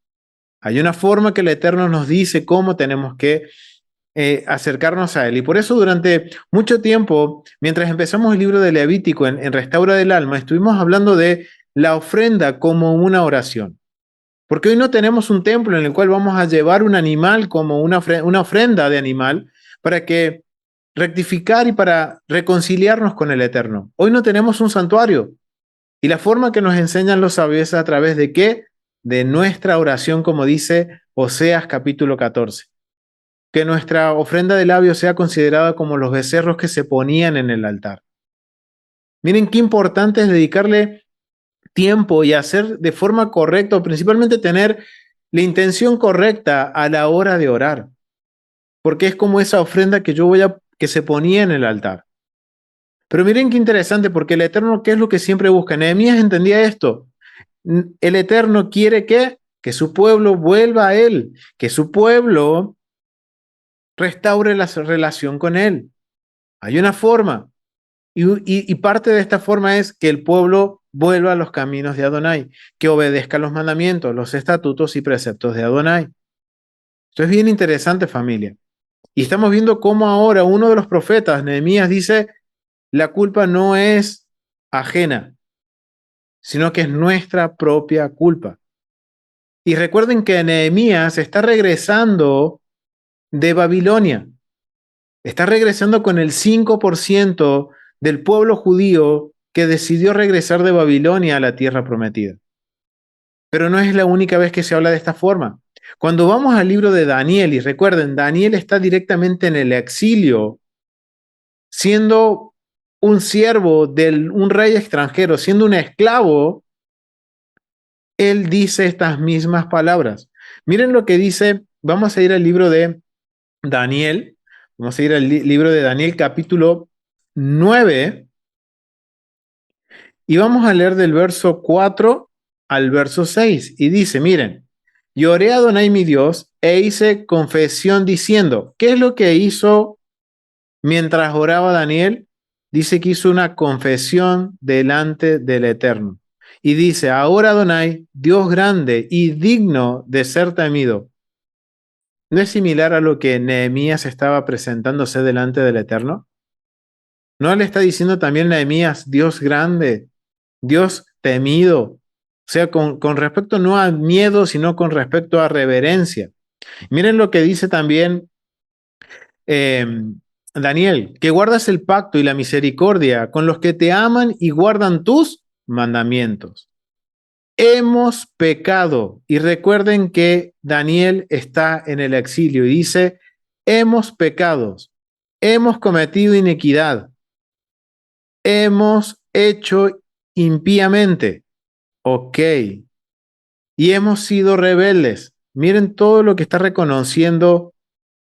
Hay una forma que el Eterno nos dice cómo tenemos que acercarnos a Él. Y por eso durante mucho tiempo, mientras empezamos el libro de Levítico en Restaura del Alma, estuvimos hablando de la ofrenda como una oración. Porque hoy no tenemos un templo en el cual vamos a llevar un animal como una ofrenda de animal para que rectificar y para reconciliarnos con el Eterno. Hoy no tenemos un santuario. Y la forma que nos enseñan los sabios es a través de qué? De nuestra oración, como dice Oseas capítulo 14. Que nuestra ofrenda de labios sea considerada como los becerros que se ponían en el altar. Miren qué importante es dedicarle tiempo y hacer de forma correcta, o principalmente tener la intención correcta a la hora de orar. Porque es como esa ofrenda que se ponía en el altar. Pero miren qué interesante, porque el Eterno, ¿qué es lo que siempre busca? Nehemías entendía esto. El Eterno quiere que su pueblo vuelva a Él, que su pueblo restaure la relación con Él. Hay una forma, y parte de esta forma es que el pueblo vuelva a los caminos de Adonai, que obedezca los mandamientos, los estatutos y preceptos de Adonai. Esto es bien interesante, familia. Y estamos viendo cómo ahora uno de los profetas, Nehemías, dice, la culpa no es ajena, sino que es nuestra propia culpa. Y recuerden que Nehemías está regresando de Babilonia. Está regresando con el 5% del pueblo judío que decidió regresar de Babilonia a la tierra prometida. Pero no es la única vez que se habla de esta forma. Cuando vamos al libro de Daniel, y recuerden, Daniel está directamente en el exilio, siendo un siervo de un rey extranjero, siendo un esclavo, él dice estas mismas palabras. Miren lo que dice, vamos a ir al libro de Daniel, vamos a ir al libro de Daniel capítulo 9 y vamos a leer del verso 4 al verso 6 y dice, miren, y oré a Adonai mi Dios e hice confesión diciendo, ¿qué es lo que hizo mientras oraba Daniel? Dice que hizo una confesión delante del Eterno. Y dice, ahora Adonai, Dios grande y digno de ser temido. ¿No es similar a lo que Nehemías estaba presentándose delante del Eterno? ¿No le está diciendo también Nehemías, Dios grande, Dios temido? O sea, con respecto no a miedo, sino con respecto a reverencia. Miren lo que dice también eh, Daniel, que guardas el pacto y la misericordia con los que te aman y guardan tus mandamientos. hemos pecado. Y recuerden que Daniel está en el exilio y dice, hemos pecado, hemos cometido iniquidad, hemos hecho impíamente. Ok. Y hemos sido rebeldes. Miren todo lo que está reconociendo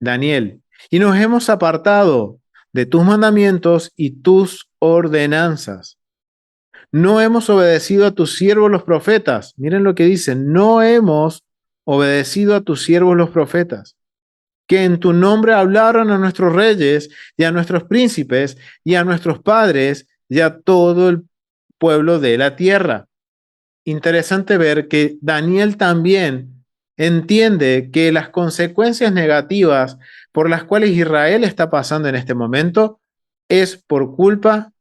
Daniel. Y nos hemos apartado de tus mandamientos y tus ordenanzas. No hemos obedecido a tus siervos los profetas. Miren lo que dicen. No hemos obedecido a tus siervos los profetas, que en tu nombre hablaron a nuestros reyes y a nuestros príncipes y a nuestros padres y a todo el pueblo de la tierra. Interesante ver que Daniel también entiende que las consecuencias negativas por las cuales Israel está pasando en este momento es por culpa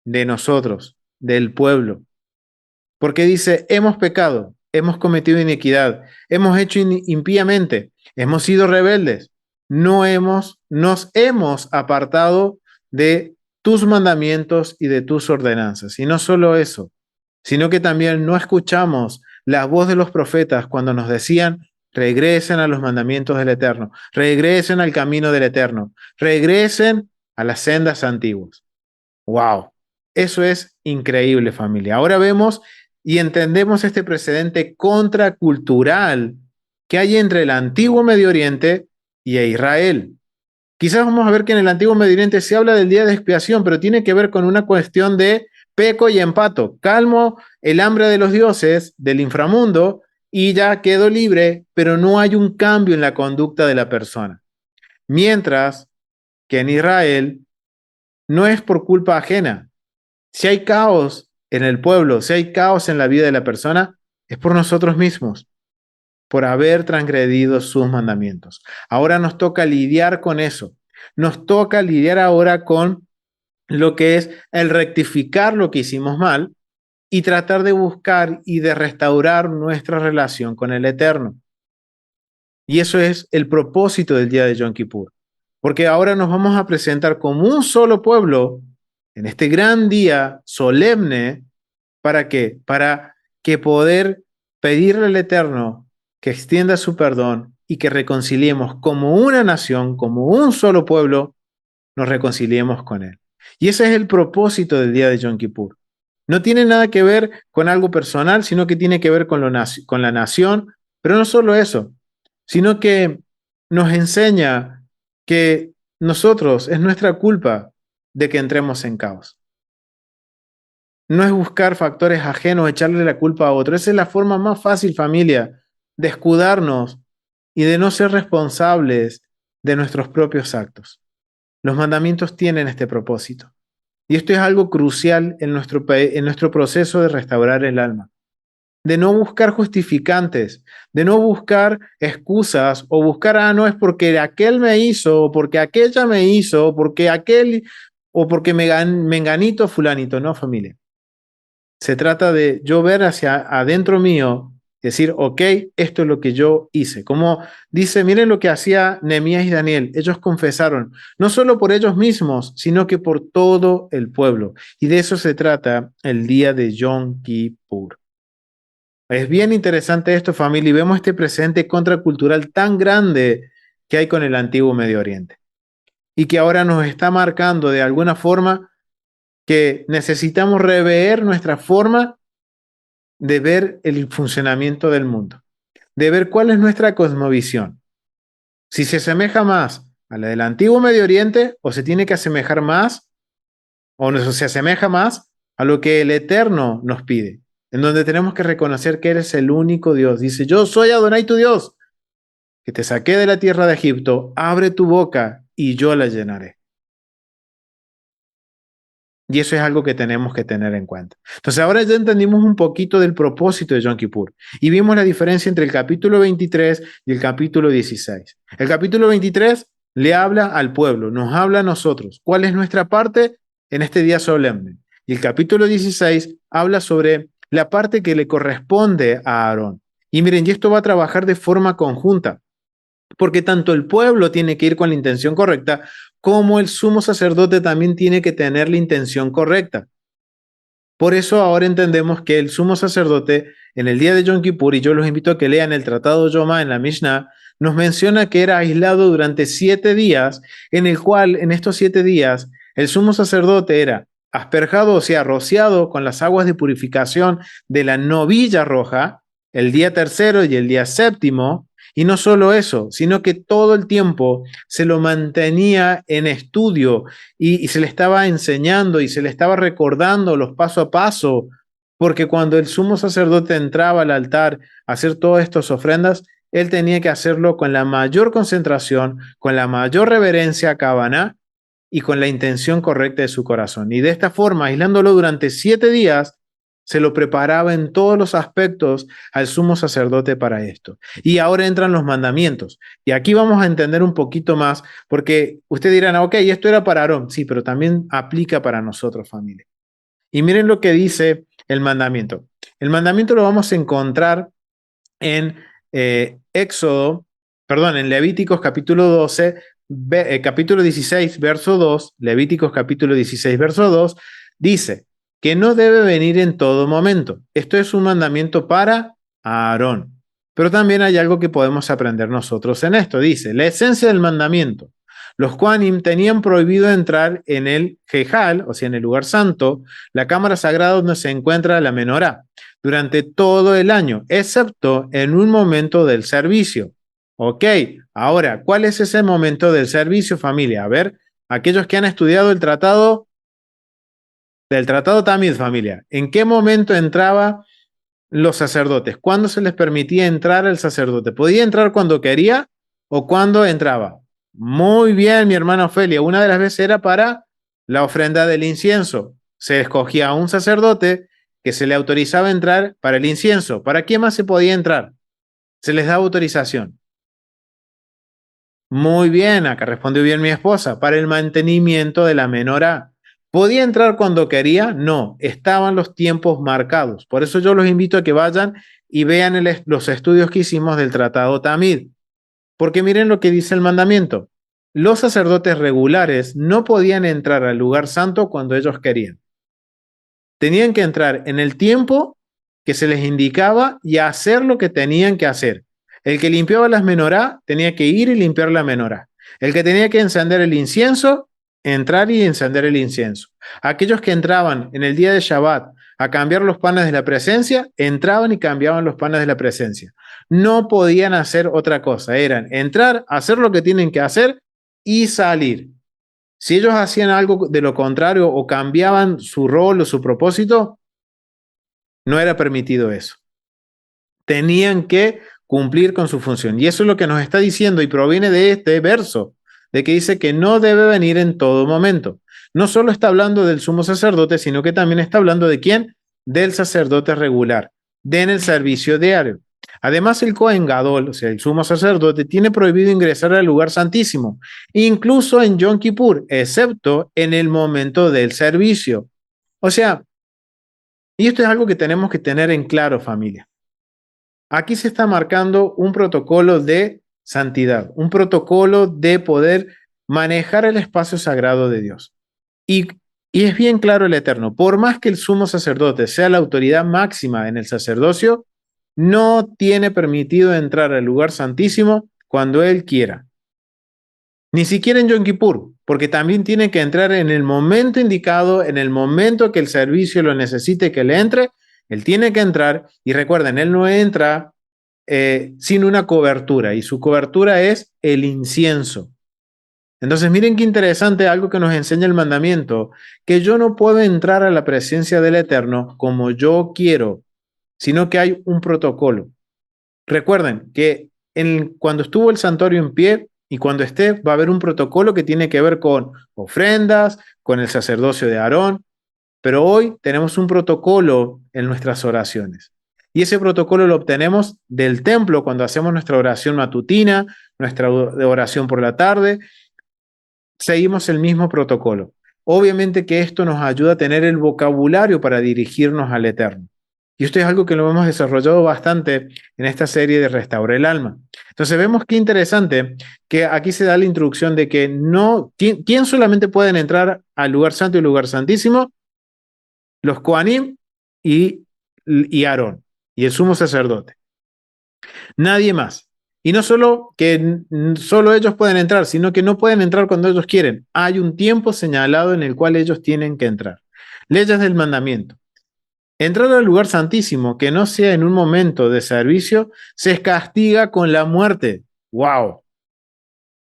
de nosotros, del pueblo. Porque dice, hemos pecado, hemos cometido iniquidad, hemos hecho impíamente, hemos sido rebeldes, nos hemos apartado de tus mandamientos y de tus ordenanzas. Y no solo eso, sino que también no escuchamos la voz de los profetas cuando nos decían, regresen a los mandamientos del Eterno, regresen al camino del Eterno, regresen a las sendas antiguas. ¡Wow! Eso es increíble, familia. Ahora vemos y entendemos este precedente contracultural que hay entre el antiguo Medio Oriente y Israel. Quizás vamos a ver que en el antiguo Medio Oriente se habla del día de expiación, pero tiene que ver con una cuestión de peco y empato. Calmo el hambre de los dioses del inframundo y ya quedo libre, pero no hay un cambio en la conducta de la persona. Mientras que en Israel no es por culpa ajena. Si hay caos en el pueblo, si hay caos en la vida de la persona, es por nosotros mismos, por haber transgredido sus mandamientos. Ahora nos toca lidiar con eso. Nos toca lidiar ahora con lo que es el rectificar lo que hicimos mal y tratar de buscar y de restaurar nuestra relación con el Eterno. Y eso es el propósito del día de Yom Kippur. Porque ahora nos vamos a presentar como un solo pueblo en este gran día solemne. ¿Para qué? Para que poder pedirle al Eterno que extienda su perdón y que reconciliemos como una nación, como un solo pueblo, nos reconciliemos con Él. Y ese es el propósito del día de Yom Kippur. No tiene nada que ver con algo personal, sino que tiene que ver con la nación, pero no solo eso, sino que nos enseña que nosotros, es nuestra culpa de que entremos en caos. No es buscar factores ajenos, echarle la culpa a otro. Esa es la forma más fácil, familia, de escudarnos y de no ser responsables de nuestros propios actos. Los mandamientos tienen este propósito. Y esto es algo crucial en nuestro proceso de restaurar el alma. De no buscar justificantes, de no buscar excusas o buscar, no es porque aquel me hizo, o porque aquella me hizo, o porque aquel, o porque menganito, fulanito. No, familia. Se trata de yo ver hacia adentro mío, decir, ok, esto es lo que yo hice. Como dice, miren lo que hacía Nehemías y Daniel. Ellos confesaron, no solo por ellos mismos, sino que por todo el pueblo. Y de eso se trata el día de Yom Kippur. Es bien interesante esto, familia, y vemos este presente contracultural tan grande que hay con el antiguo Medio Oriente. Y que ahora nos está marcando de alguna forma que necesitamos rever nuestra forma de ver el funcionamiento del mundo, de ver cuál es nuestra cosmovisión. Si se asemeja más a la del antiguo Medio Oriente o se tiene que asemejar más o se asemeja más a lo que el Eterno nos pide, en donde tenemos que reconocer que eres el único Dios. Dice, yo soy Adonai tu Dios, que te saqué de la tierra de Egipto, abre tu boca y yo la llenaré. Y eso es algo que tenemos que tener en cuenta. Entonces ahora ya entendimos un poquito del propósito de Yom Kippur y vimos la diferencia entre el capítulo 23 y el capítulo 16. El capítulo 23 le habla al pueblo, nos habla a nosotros. ¿Cuál es nuestra parte en este día solemne? Y el capítulo 16 habla sobre la parte que le corresponde a Aarón. Y miren, y esto va a trabajar de forma conjunta, porque tanto el pueblo tiene que ir con la intención correcta, como el sumo sacerdote también tiene que tener la intención correcta. Por eso ahora entendemos que el sumo sacerdote en el día de Yom Kippur, y yo los invito a que lean el Tratado Yomá en la Mishnah, nos menciona que era aislado durante 7 días, en el cual en estos 7 días el sumo sacerdote era asperjado, o sea, rociado con las aguas de purificación de la novilla roja, el día tercero y el día séptimo, y no solo eso, sino que todo el tiempo se lo mantenía en estudio y se le estaba enseñando y se le estaba recordando los paso a paso, porque cuando el sumo sacerdote entraba al altar a hacer todas estas ofrendas, él tenía que hacerlo con la mayor concentración, con la mayor reverencia a Kavaná y con la intención correcta de su corazón. Y de esta forma, aislándolo durante 7 días, se lo preparaba en todos los aspectos al sumo sacerdote para esto. Y ahora entran los mandamientos. Y aquí vamos a entender un poquito más, porque ustedes dirán, ok, esto era para Aarón. Sí, pero también aplica para nosotros, familia. Y miren lo que dice el mandamiento. El mandamiento lo vamos a encontrar en en Levíticos capítulo 12, capítulo 16, verso 2, Levíticos capítulo 16, verso 2, dice que no debe venir en todo momento. Esto es un mandamiento para Aarón. Pero también hay algo que podemos aprender nosotros en esto. Dice, la esencia del mandamiento. Los Kohanim tenían prohibido entrar en el Jejal, o sea, en el lugar santo, la cámara sagrada donde se encuentra la menorá, durante todo el año, excepto en un momento del servicio. Ok, ahora, ¿cuál es ese momento del servicio, familia? A ver, aquellos que han estudiado el tratado Tamid, familia, ¿en qué momento entraba los sacerdotes? ¿Cuándo se les permitía entrar al sacerdote? ¿Podía entrar cuando quería o cuando entraba? Muy bien, mi hermana Ofelia. Una de las veces era para la ofrenda del incienso. Se escogía a un sacerdote que se le autorizaba entrar para el incienso. ¿Para qué más se podía entrar? Se les daba autorización. Muy bien, acá respondió bien mi esposa. Para el mantenimiento de la menorá. ¿Podía entrar cuando quería? No, estaban los tiempos marcados. Por eso yo los invito a que vayan y vean los estudios que hicimos del Tratado Tamid. Porque miren lo que dice el mandamiento. Los sacerdotes regulares no podían entrar al lugar santo cuando ellos querían. Tenían que entrar en el tiempo que se les indicaba y hacer lo que tenían que hacer. El que limpiaba las menorá tenía que ir y limpiar la menorá. El que tenía que encender el incienso, entrar y encender el incienso. Aquellos que entraban en el día de Shabbat a cambiar los panes de la presencia, entraban y cambiaban los panes de la presencia. No podían hacer otra cosa, eran entrar, hacer lo que tienen que hacer y salir. Si ellos hacían algo de lo contrario o cambiaban su rol o su propósito, no era permitido eso. Tenían que cumplir con su función. Y eso es lo que nos está diciendo y proviene de este verso, de que dice que no debe venir en todo momento. No solo está hablando del sumo sacerdote, sino que también está hablando de quién, del sacerdote regular, en el servicio diario. Además, el Cohen Gadol, o sea, el sumo sacerdote, tiene prohibido ingresar al lugar santísimo, incluso en Yom Kippur, excepto en el momento del servicio. O sea, y esto es algo que tenemos que tener en claro, familia. Aquí se está marcando un protocolo de santidad, un protocolo de poder manejar el espacio sagrado de Dios. Y es bien claro el Eterno, por más que el sumo sacerdote sea la autoridad máxima en el sacerdocio, no tiene permitido entrar al lugar santísimo cuando él quiera. Ni siquiera en Yom Kippur, porque también tiene que entrar en el momento indicado, en el momento que el servicio lo necesite que le entre, él tiene que entrar. Y recuerden, él no entra sin una cobertura, y su cobertura es el incienso. Entonces, miren qué interesante algo que nos enseña el mandamiento, que yo no puedo entrar a la presencia del Eterno como yo quiero, sino que hay un protocolo. Recuerden que cuando estuvo el santuario en pie y cuando esté, va a haber un protocolo que tiene que ver con ofrendas, con el sacerdocio de Aarón, pero hoy tenemos un protocolo en nuestras oraciones. Y ese protocolo lo obtenemos del templo cuando hacemos nuestra oración matutina, nuestra oración por la tarde. Seguimos el mismo protocolo. Obviamente que esto nos ayuda a tener el vocabulario para dirigirnos al Eterno. Y esto es algo que lo hemos desarrollado bastante en esta serie de Restaura el Alma. Entonces vemos qué interesante que aquí se da la instrucción de que no, ¿quién solamente pueden entrar al lugar santo y lugar santísimo? los Coanim y Aarón, y el sumo sacerdote. Nadie más. Y no solo que solo ellos pueden entrar, sino que no pueden entrar cuando ellos quieren. Hay un tiempo señalado en el cual ellos tienen que entrar. Leyes del mandamiento. Entrar al lugar santísimo que no sea en un momento de servicio se castiga con la muerte. ¡Wow!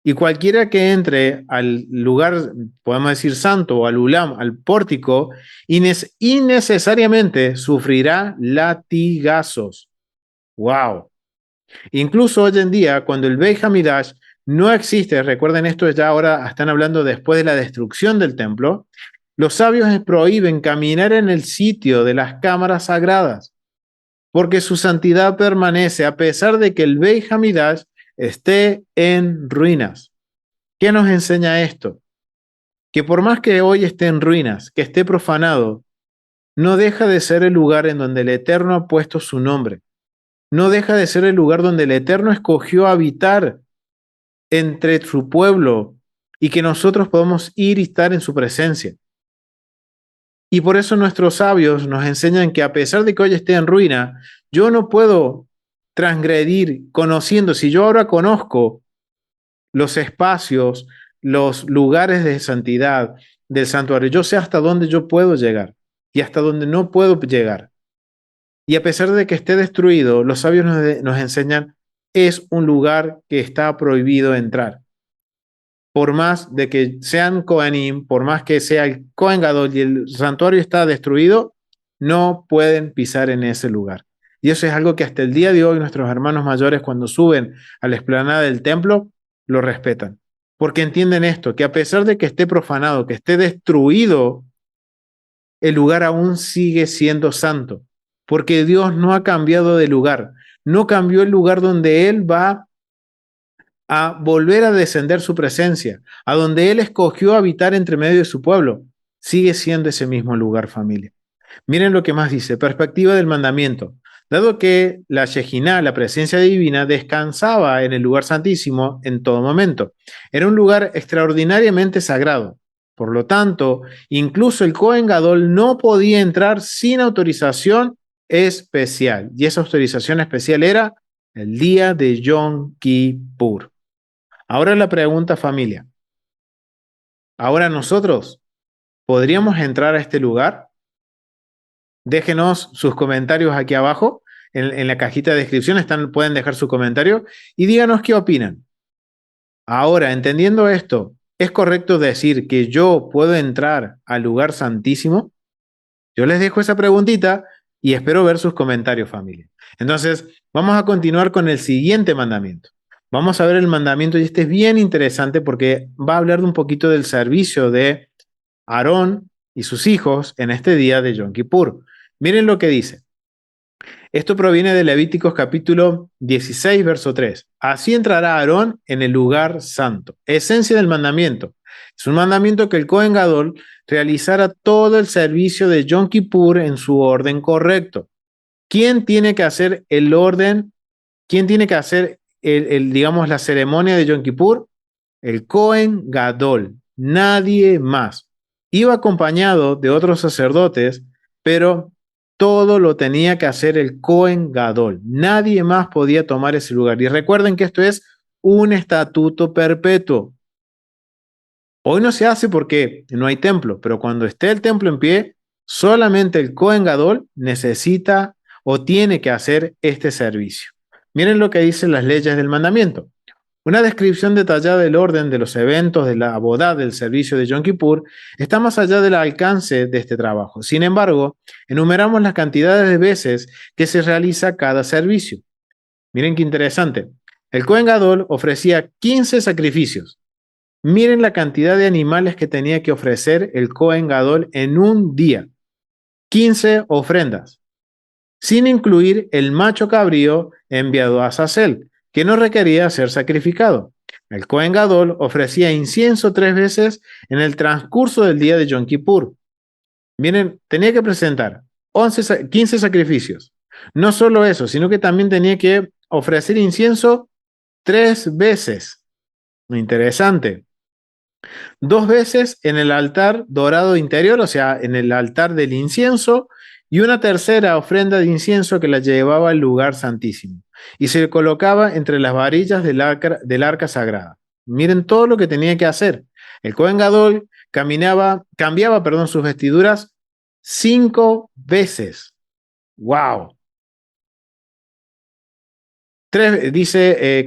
Y cualquiera que entre al lugar, podemos decir santo, o al ulam, al pórtico, innecesariamente sufrirá latigazos. ¡Wow! Incluso hoy en día, cuando el Beit Hamidash no existe, recuerden esto, ya ahora están hablando después de la destrucción del templo, los sabios prohíben caminar en el sitio de las cámaras sagradas, porque su santidad permanece a pesar de que el Beit Hamidash esté en ruinas. ¿Qué nos enseña esto? Que por más que hoy esté en ruinas, que esté profanado, no deja de ser el lugar en donde el Eterno ha puesto su nombre. No deja de ser el lugar donde el Eterno escogió habitar entre su pueblo y que nosotros podamos ir y estar en su presencia. Y por eso nuestros sabios nos enseñan que a pesar de que hoy esté en ruina, yo no puedo transgredir conociendo, si yo ahora conozco los espacios, los lugares de santidad del santuario, yo sé hasta dónde yo puedo llegar y hasta dónde no puedo llegar. Y a pesar de que esté destruido, los sabios nos enseñan, es un lugar que está prohibido entrar. Por más de que sean Kohanim, por más que sea el Kohen Gadol y el santuario está destruido, no pueden pisar en ese lugar. Y eso es algo que hasta el día de hoy nuestros hermanos mayores cuando suben a la explanada del templo, lo respetan. Porque entienden esto, que a pesar de que esté profanado, que esté destruido, el lugar aún sigue siendo santo. Porque Dios no ha cambiado de lugar. No cambió el lugar donde Él va a volver a descender su presencia, a donde Él escogió habitar entre medio de su pueblo. Sigue siendo ese mismo lugar, familia. Miren lo que más dice, perspectiva del mandamiento. Dado que la Shejinah, la presencia divina, descansaba en el lugar santísimo en todo momento. Era un lugar extraordinariamente sagrado. Por lo tanto, incluso el Kohen Gadol no podía entrar sin autorización especial. Y esa autorización especial era el día de Yom Kippur. Ahora la pregunta, familia. Ahora nosotros, ¿podríamos entrar a este lugar? Déjenos sus comentarios aquí abajo. En la cajita de descripción pueden dejar su comentario y díganos qué opinan. Ahora, entendiendo esto, ¿es correcto decir que yo puedo entrar al lugar santísimo? Yo les dejo esa preguntita y espero ver sus comentarios, familia. Entonces, vamos a continuar con el siguiente mandamiento. Vamos a ver el mandamiento y este es bien interesante porque va a hablar de un poquito del servicio de Aarón y sus hijos en este día de Yom Kippur. Miren lo que dice. Esto proviene de Levíticos capítulo 16, verso 3. Así entrará Aarón en el lugar santo. Esencia del mandamiento. Es un mandamiento que el Kohen Gadol realizara todo el servicio de Yom Kippur en su orden correcto. ¿Quién tiene que hacer el orden? ¿Quién tiene que hacer digamos, la ceremonia de Yom Kippur? El Kohen Gadol, nadie más. Iba acompañado de otros sacerdotes, pero todo lo tenía que hacer el Kohen Gadol. Nadie más podía tomar ese lugar. Y recuerden que esto es un estatuto perpetuo. Hoy no se hace porque no hay templo, pero cuando esté el templo en pie, solamente el Kohen Gadol necesita o tiene que hacer este servicio. Miren lo que dicen las leyes del mandamiento. Una descripción detallada del orden de los eventos de la abodá del servicio de Yom Kippur está más allá del alcance de este trabajo. Sin embargo, enumeramos las cantidades de veces que se realiza cada servicio. Miren qué interesante. El Kohen Gadol ofrecía 15 sacrificios. Miren la cantidad de animales que tenía que ofrecer el Kohen Gadol en un día. 15 ofrendas, sin incluir el macho cabrío enviado a Azazel, que no requería ser sacrificado. El Kohen Gadol ofrecía incienso 3 veces en el transcurso del día de Yom Kippur. Miren, tenía que presentar 15 sacrificios. No solo eso, sino que también tenía que ofrecer incienso 3 veces. Interesante. 2 veces en el altar dorado interior, o sea, en el altar del incienso, y una tercera ofrenda de incienso que la llevaba al lugar santísimo, y se colocaba entre las varillas del arca sagrada. Miren todo lo que tenía que hacer. El Cohen Gadol cambiaba, perdón, sus vestiduras 5 veces. ¡Wow!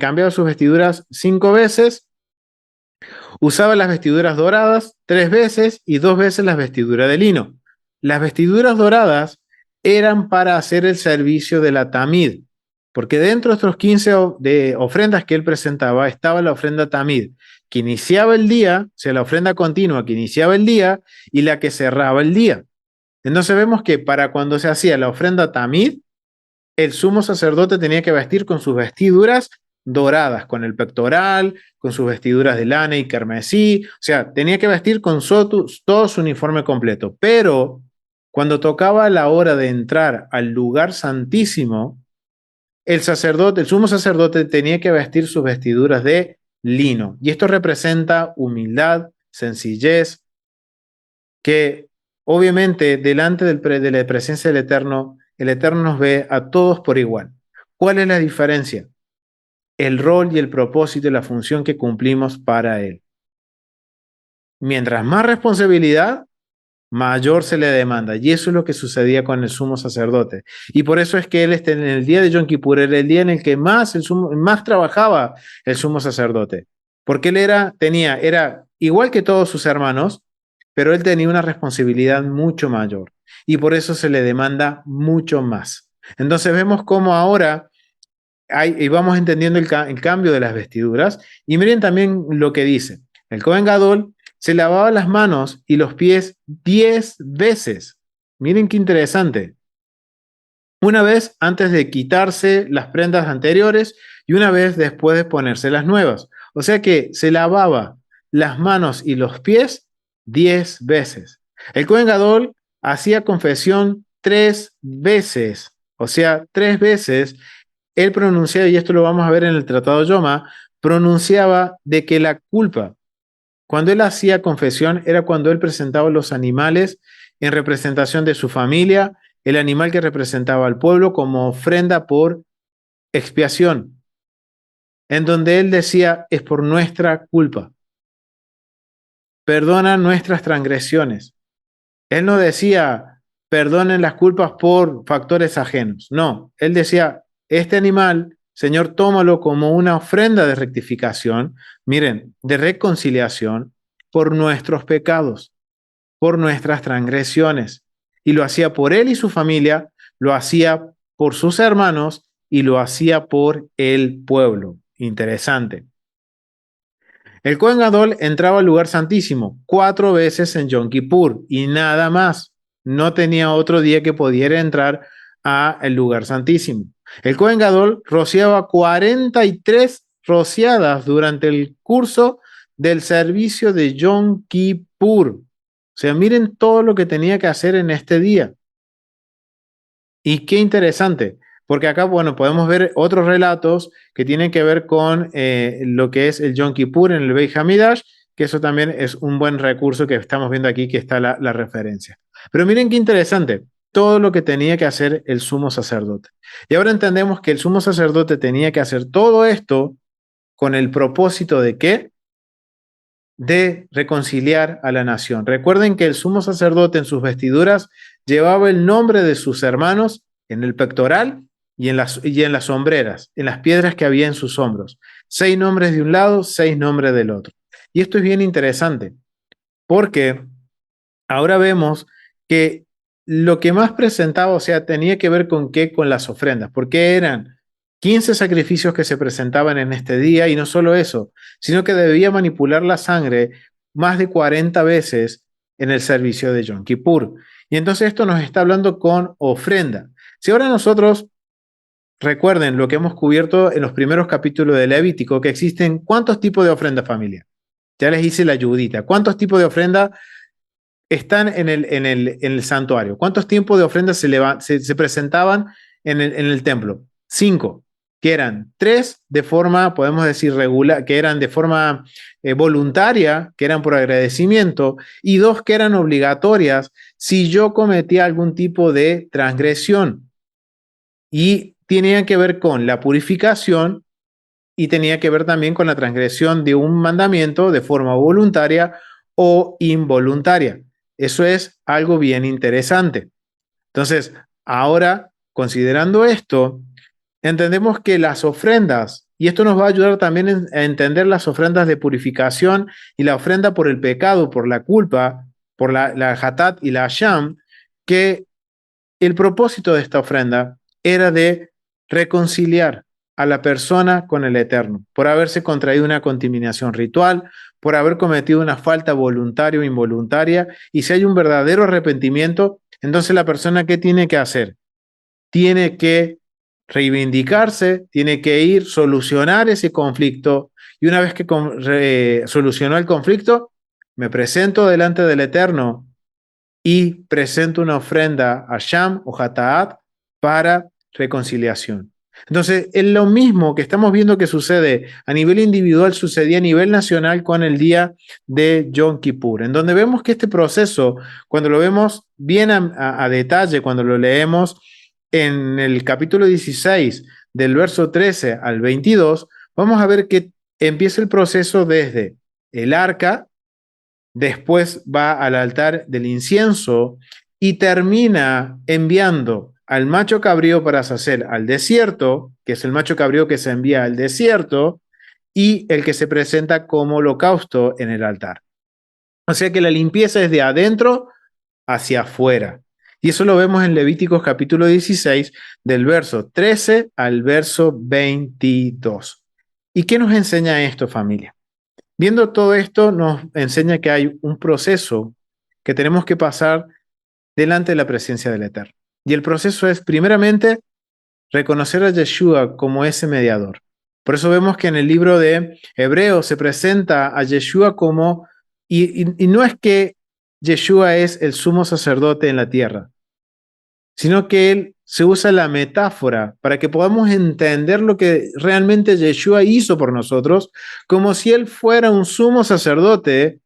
Cambiaba sus vestiduras 5 veces. Usaba las vestiduras doradas 3 veces y 2 veces las vestiduras de lino. Las vestiduras doradas eran para hacer el servicio de la tamid, porque dentro de estos 15 de ofrendas que él presentaba estaba la ofrenda tamid, que iniciaba el día, o sea, la ofrenda continua que iniciaba el día y la que cerraba el día. Entonces vemos que para cuando se hacía la ofrenda tamid, el sumo sacerdote tenía que vestir con sus vestiduras doradas, con el pectoral, con sus vestiduras de lana y carmesí, o sea, tenía que vestir con todo su uniforme completo. Pero cuando tocaba la hora de entrar al lugar santísimo, el sumo sacerdote tenía que vestir sus vestiduras de lino. Y esto representa humildad, sencillez, que obviamente delante de la presencia del Eterno, el Eterno nos ve a todos por igual. ¿Cuál es la diferencia? El rol y el propósito y la función que cumplimos para Él. Mientras más responsabilidad, mayor se le demanda. Y eso es lo que sucedía con el sumo sacerdote. Y por eso es que él en el día de Yom Kippur era el día en el que más trabajaba el sumo sacerdote. Porque él era igual que todos sus hermanos, pero él tenía una responsabilidad mucho mayor. Y por eso se le demanda mucho más. Entonces vemos cómo ahora y vamos entendiendo el cambio de las vestiduras. Y miren también lo que dice. El Cohen Gadol se lavaba las manos y los pies 10 veces. Miren qué interesante. Una vez antes de quitarse las prendas anteriores y una vez después de ponerse las nuevas. O sea que se lavaba las manos y los pies 10 veces. El Cohen Gadol hacía confesión 3 veces. O sea, 3 veces él pronunciaba, y esto lo vamos a ver en el Tratado Yoma, pronunciaba de que la culpa, cuando él hacía confesión, era cuando él presentaba los animales en representación de su familia, el animal que representaba al pueblo como ofrenda por expiación, en donde él decía, es por nuestra culpa, perdona nuestras transgresiones. Él no decía, perdonen las culpas por factores ajenos. No, él decía, este animal, Señor, tómalo como una ofrenda de rectificación, miren, de reconciliación por nuestros pecados, por nuestras transgresiones. Y lo hacía por él y su familia, lo hacía por sus hermanos y lo hacía por el pueblo. Interesante. El Cohen Gadol entraba al lugar santísimo 4 veces en Yom Kippur y nada más. No tenía otro día que pudiera entrar al lugar santísimo. El Cohen Gadol rociaba 43 rociadas durante el curso del servicio de Yom Kippur. O sea, miren todo lo que tenía que hacer en este día. Y qué interesante, porque acá, bueno, podemos ver otros relatos que tienen que ver con lo que es el Yom Kippur en el Beit Hamidash, que eso también es un buen recurso que estamos viendo aquí, que está la referencia. Pero miren qué interesante, todo lo que tenía que hacer el sumo sacerdote. Y ahora entendemos que el sumo sacerdote tenía que hacer todo esto con el propósito de ¿qué? De reconciliar a la nación. Recuerden que el sumo sacerdote en sus vestiduras llevaba el nombre de sus hermanos en el pectoral y en las sombreras, en las piedras que había en sus hombros. 6 nombres de un lado, 6 nombres del otro. Y esto es bien interesante, porque ahora vemos que lo que más presentaba, o sea, tenía que ver con qué, con las ofrendas, porque eran 15 sacrificios que se presentaban en este día, y no solo eso, sino que debía manipular la sangre más de 40 veces en el servicio de Yom Kippur. Y entonces esto nos está hablando con ofrenda. Si ahora nosotros recuerden lo que hemos cubierto en los primeros capítulos de Levítico, que existen ¿cuántos tipos de ofrenda, familia? Ya les hice la ayudita. ¿Cuántos tipos de ofrenda están en el santuario? ¿Cuántos tipos de ofrendas se presentaban en el templo? 5. que eran 3 de forma, podemos decir, regular, que eran de forma voluntaria, que eran por agradecimiento, y 2 que eran obligatorias si yo cometía algún tipo de transgresión. Y tenía que ver con la purificación y tenía que ver también con la transgresión de un mandamiento de forma voluntaria o involuntaria. Eso es algo bien interesante. Entonces, ahora, considerando esto, entendemos que las ofrendas, y esto nos va a ayudar también a entender las ofrendas de purificación y la ofrenda por el pecado, por la culpa, por la hatat y la asham, que el propósito de esta ofrenda era de reconciliar a la persona con el Eterno, por haberse contraído una contaminación ritual, por haber cometido una falta voluntaria o involuntaria, y si hay un verdadero arrepentimiento, entonces la persona, ¿qué tiene que hacer? Tiene que reivindicarse, tiene que ir, solucionar ese conflicto, y una vez que solucionó el conflicto, me presento delante del Eterno y presento una ofrenda a Sham o Hataat para reconciliación. Entonces, es lo mismo que estamos viendo que sucede a nivel individual, sucedía a nivel nacional con el día de Yom Kippur, en donde vemos que este proceso, cuando lo vemos bien a detalle, cuando lo leemos en el capítulo 16, del verso 13 al 22, vamos a ver que empieza el proceso desde el arca. Después va al altar del incienso y termina enviando al macho cabrío para sacer al desierto, que es el macho cabrío que se envía al desierto, y el que se presenta como holocausto en el altar. O sea que la limpieza es de adentro hacia afuera. Y eso lo vemos en Levíticos capítulo 16, del verso 13 al verso 22. ¿Y qué nos enseña esto, familia? Viendo todo esto, nos enseña que hay un proceso que tenemos que pasar delante de la presencia del Eterno. Y el proceso es, primeramente, reconocer a Yeshua como ese mediador. Por eso vemos que en el libro de Hebreos se presenta a Yeshua como, y no es que Yeshua es el sumo sacerdote en la tierra, sino que él se usa la metáfora para que podamos entender lo que realmente Yeshua hizo por nosotros, como si él fuera un sumo sacerdote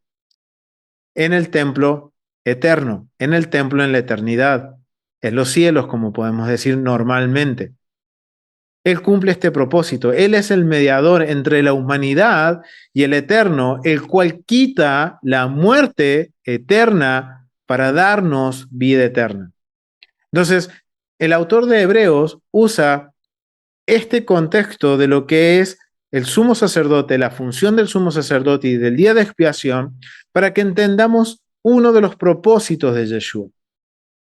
en el templo eterno, en el templo en la eternidad, en los cielos, como podemos decir normalmente. Él cumple este propósito. Él es el mediador entre la humanidad y el eterno, el cual quita la muerte eterna para darnos vida eterna. Entonces, el autor de Hebreos usa este contexto de lo que es el sumo sacerdote, la función del sumo sacerdote y del día de expiación, para que entendamos uno de los propósitos de Yeshua,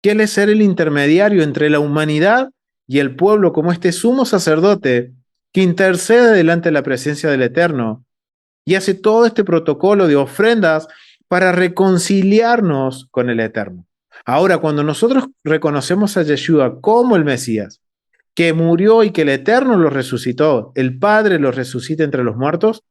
que él es ser el intermediario entre la humanidad y el pueblo, como este sumo sacerdote que intercede delante de la presencia del Eterno y hace todo este protocolo de ofrendas para reconciliarnos con el Eterno. Ahora, cuando nosotros reconocemos a Yeshua como el Mesías, que murió y que el Eterno lo resucitó, el Padre lo resucita entre los muertos,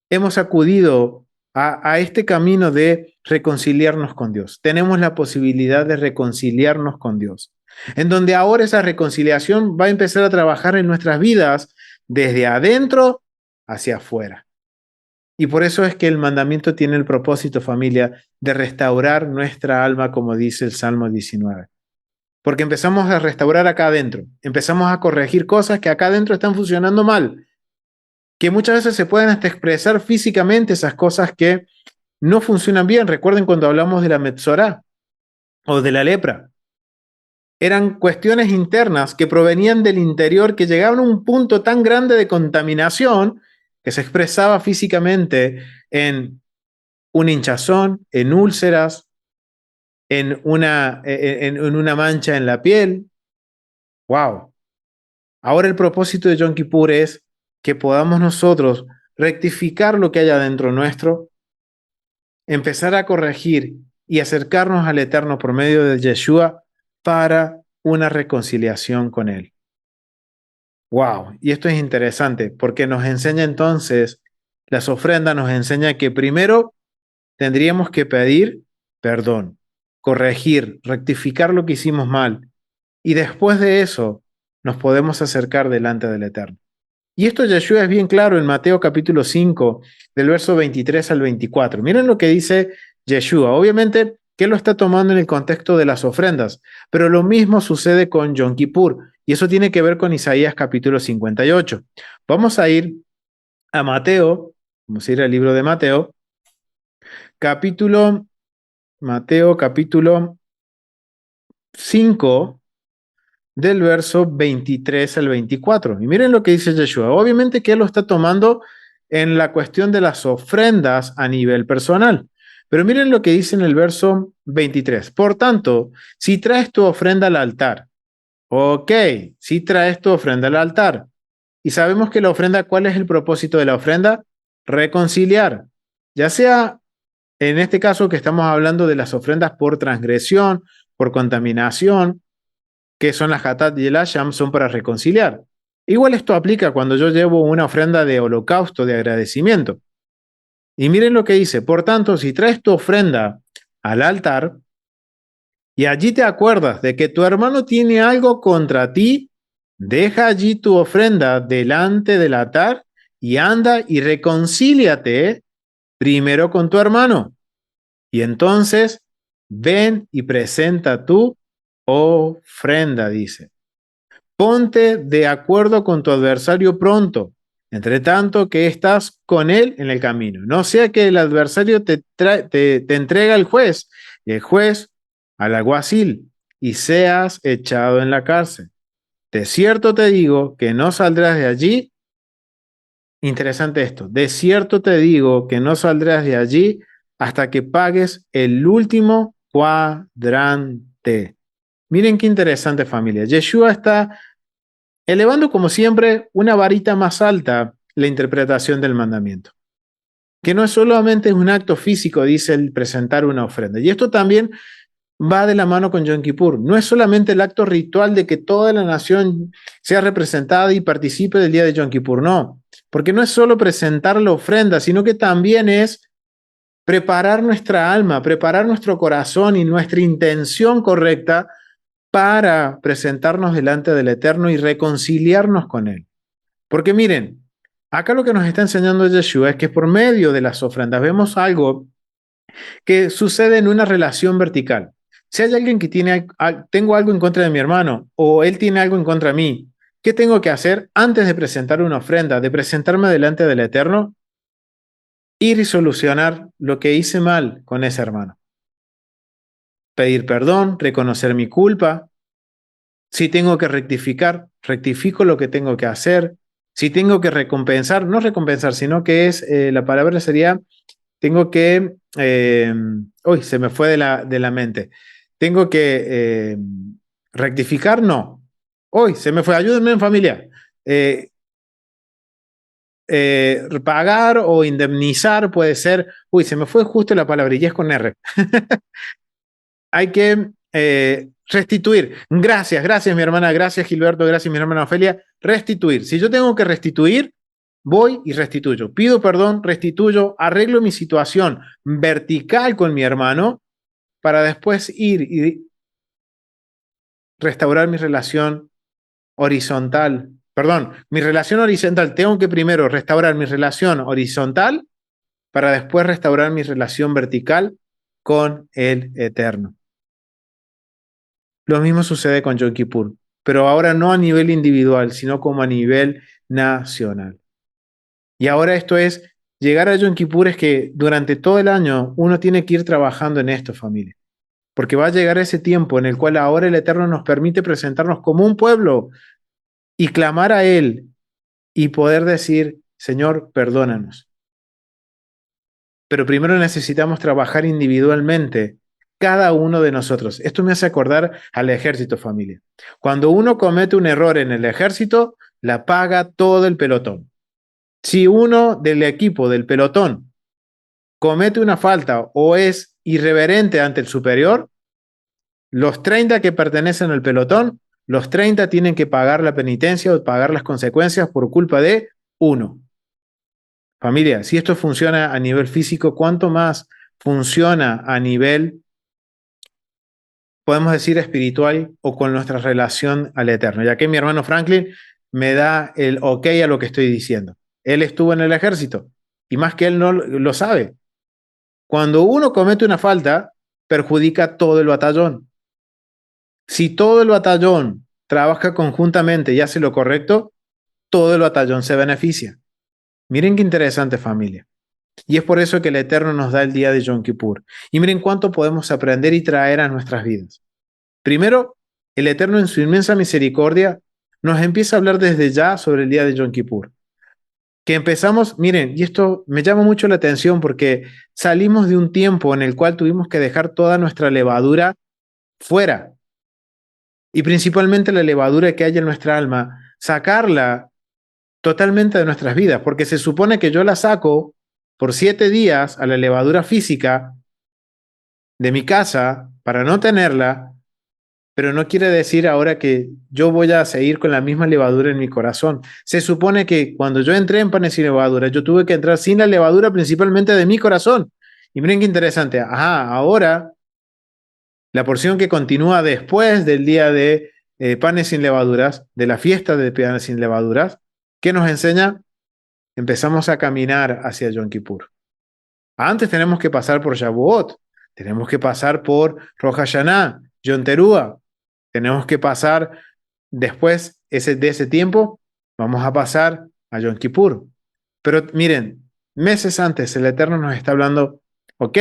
hemos acudido a este camino de reconciliarnos con Dios. Tenemos la posibilidad de reconciliarnos con Dios, en donde ahora esa reconciliación va a empezar a trabajar en nuestras vidas desde adentro hacia afuera. Y por eso es que el mandamiento tiene el propósito, familia, de restaurar nuestra alma, como dice el Salmo 19. Porque empezamos a restaurar acá adentro, empezamos a corregir cosas que acá adentro están funcionando mal, que muchas veces se pueden hasta expresar físicamente esas cosas que no funcionan bien. Recuerden cuando hablamos de la metzorá o de la lepra. Eran cuestiones internas que provenían del interior, que llegaban a un punto tan grande de contaminación que se expresaba físicamente en un hinchazón, en úlceras, en una mancha en la piel. ¡Wow! Ahora el propósito de Yom Kippur es que podamos nosotros rectificar lo que hay adentro nuestro, empezar a corregir y acercarnos al Eterno por medio de Yeshua para una reconciliación con Él. ¡Wow! Y esto es interesante porque nos enseña entonces, las ofrendas nos enseña que primero tendríamos que pedir perdón, corregir, rectificar lo que hicimos mal. Y después de eso, nos podemos acercar delante del Eterno. Y esto Yeshua es bien claro en Mateo capítulo 5, del verso 23 al 24. Miren lo que dice Yeshua. Obviamente que él lo está tomando en el contexto de las ofrendas, pero lo mismo sucede con Yom Kippur, y eso tiene que ver con Isaías capítulo 58. Vamos a ir a Mateo, vamos a ir al libro de Mateo, Mateo capítulo 5, del verso 23 al 24. Y miren lo que dice Yeshua. Obviamente que él lo está tomando en la cuestión de las ofrendas a nivel personal. Pero miren lo que dice en el verso 23. Por tanto, si traes tu ofrenda al altar, ok, si traes tu ofrenda al altar. Y sabemos que la ofrenda, ¿cuál es el propósito de la ofrenda? Reconciliar. Ya sea en este caso que estamos hablando de las ofrendas por transgresión, por contaminación, que son las Hatat y el Asham, son para reconciliar. Igual esto aplica cuando yo llevo una ofrenda de holocausto, de agradecimiento. Y miren lo que dice, por tanto, si traes tu ofrenda al altar y allí te acuerdas de que tu hermano tiene algo contra ti, deja allí tu ofrenda delante del altar y anda y reconcíliate primero con tu hermano. Y entonces ven y presenta tu ofrenda, dice. Ponte de acuerdo con tu adversario pronto, entre tanto que estás con él en el camino. No sea que el adversario te entregue al juez y el juez al alguacil y seas echado en la cárcel. De cierto te digo que no saldrás de allí. Interesante esto. De cierto te digo que no saldrás de allí hasta que pagues el último cuadrante. Miren qué interesante, familia. Yeshua está elevando como siempre una varita más alta la interpretación del mandamiento, que no es solamente un acto físico, dice el presentar una ofrenda. Y esto también va de la mano con Yom Kippur. No es solamente el acto ritual de que toda la nación sea representada y participe del día de Yom Kippur, no, porque no es solo presentar la ofrenda, sino que también es preparar nuestra alma, preparar nuestro corazón y nuestra intención correcta para presentarnos delante del Eterno y reconciliarnos con Él. Porque miren, acá lo que nos está enseñando Yeshua es que por medio de las ofrendas vemos algo que sucede en una relación vertical. Si hay alguien que tengo algo en contra de mi hermano o él tiene algo en contra de mí, ¿qué tengo que hacer antes de presentar una ofrenda, de presentarme delante del Eterno? Ir y solucionar lo que hice mal con ese hermano. Pedir perdón, reconocer mi culpa. Si tengo que rectificar, rectifico lo que tengo que hacer. Si tengo que recompensar, no recompensar, sino que la palabra sería, tengo que, uy, se me fue de la mente. Tengo que rectificar, no. Uy, se me fue, ayúdenme en familia. Pagar o indemnizar puede ser, uy, se me fue justo la palabra y es con R. Hay que restituir. Gracias, gracias mi hermana, gracias Gilberto, gracias mi hermana Ofelia. Restituir. Si yo tengo que restituir, voy y restituyo. Pido perdón, restituyo, arreglo mi situación vertical con mi hermano para después ir y restaurar mi relación horizontal. Perdón, mi relación horizontal. Tengo que primero restaurar mi relación horizontal para después restaurar mi relación vertical con el Eterno. Lo mismo sucede con Yom Kippur, pero ahora no a nivel individual, sino como a nivel nacional. Y ahora esto es, llegar a Yom Kippur es que durante todo el año uno tiene que ir trabajando en esto, familia. Porque va a llegar ese tiempo en el cual ahora el Eterno nos permite presentarnos como un pueblo y clamar a Él y poder decir, Señor, perdónanos. Pero primero necesitamos trabajar individualmente cada uno de nosotros. Esto me hace acordar al ejército, familia. Cuando uno comete un error en el ejército, la paga todo el pelotón. Si uno del equipo, del pelotón, comete una falta o es irreverente ante el superior, los 30 que pertenecen al pelotón, los 30 tienen que pagar la penitencia o pagar las consecuencias por culpa de uno. Familia, si esto funciona a nivel físico, ¿cuánto más funciona a nivel podemos decir espiritual o con nuestra relación al Eterno. Ya que mi hermano Franklin me da el ok a lo que estoy diciendo. Él estuvo en el ejército y más que él no lo sabe. Cuando uno comete una falta, perjudica todo el batallón. Si todo el batallón trabaja conjuntamente y hace lo correcto, todo el batallón se beneficia. Miren qué interesante, familia. Y es por eso que el Eterno nos da el día de Yom Kippur. Y miren cuánto podemos aprender y traer a nuestras vidas. Primero, el Eterno en su inmensa misericordia nos empieza a hablar desde ya sobre el día de Yom Kippur. Que empezamos, miren, y esto me llama mucho la atención porque salimos de un tiempo en el cual tuvimos que dejar toda nuestra levadura fuera. Y principalmente la levadura que hay en nuestra alma, sacarla totalmente de nuestras vidas, porque se supone que yo la saco por 7 días a la levadura física de mi casa para no tenerla, pero no quiere decir ahora que yo voy a seguir con la misma levadura en mi corazón. Se supone que cuando yo entré en Panes sin Levadura, yo tuve que entrar sin la levadura principalmente de mi corazón. Y miren qué interesante. Ajá, ahora la porción que continúa después del día de Panes sin Levaduras, de la fiesta de Panes sin Levaduras, ¿qué nos enseña? Empezamos a caminar hacia Yom Kippur. Antes tenemos que pasar por Shavuot, tenemos que pasar por Rosh Hashanah, Yom Teruah, tenemos que pasar después de ese tiempo, vamos a pasar a Yom Kippur. Pero miren, meses antes el Eterno nos está hablando, ok,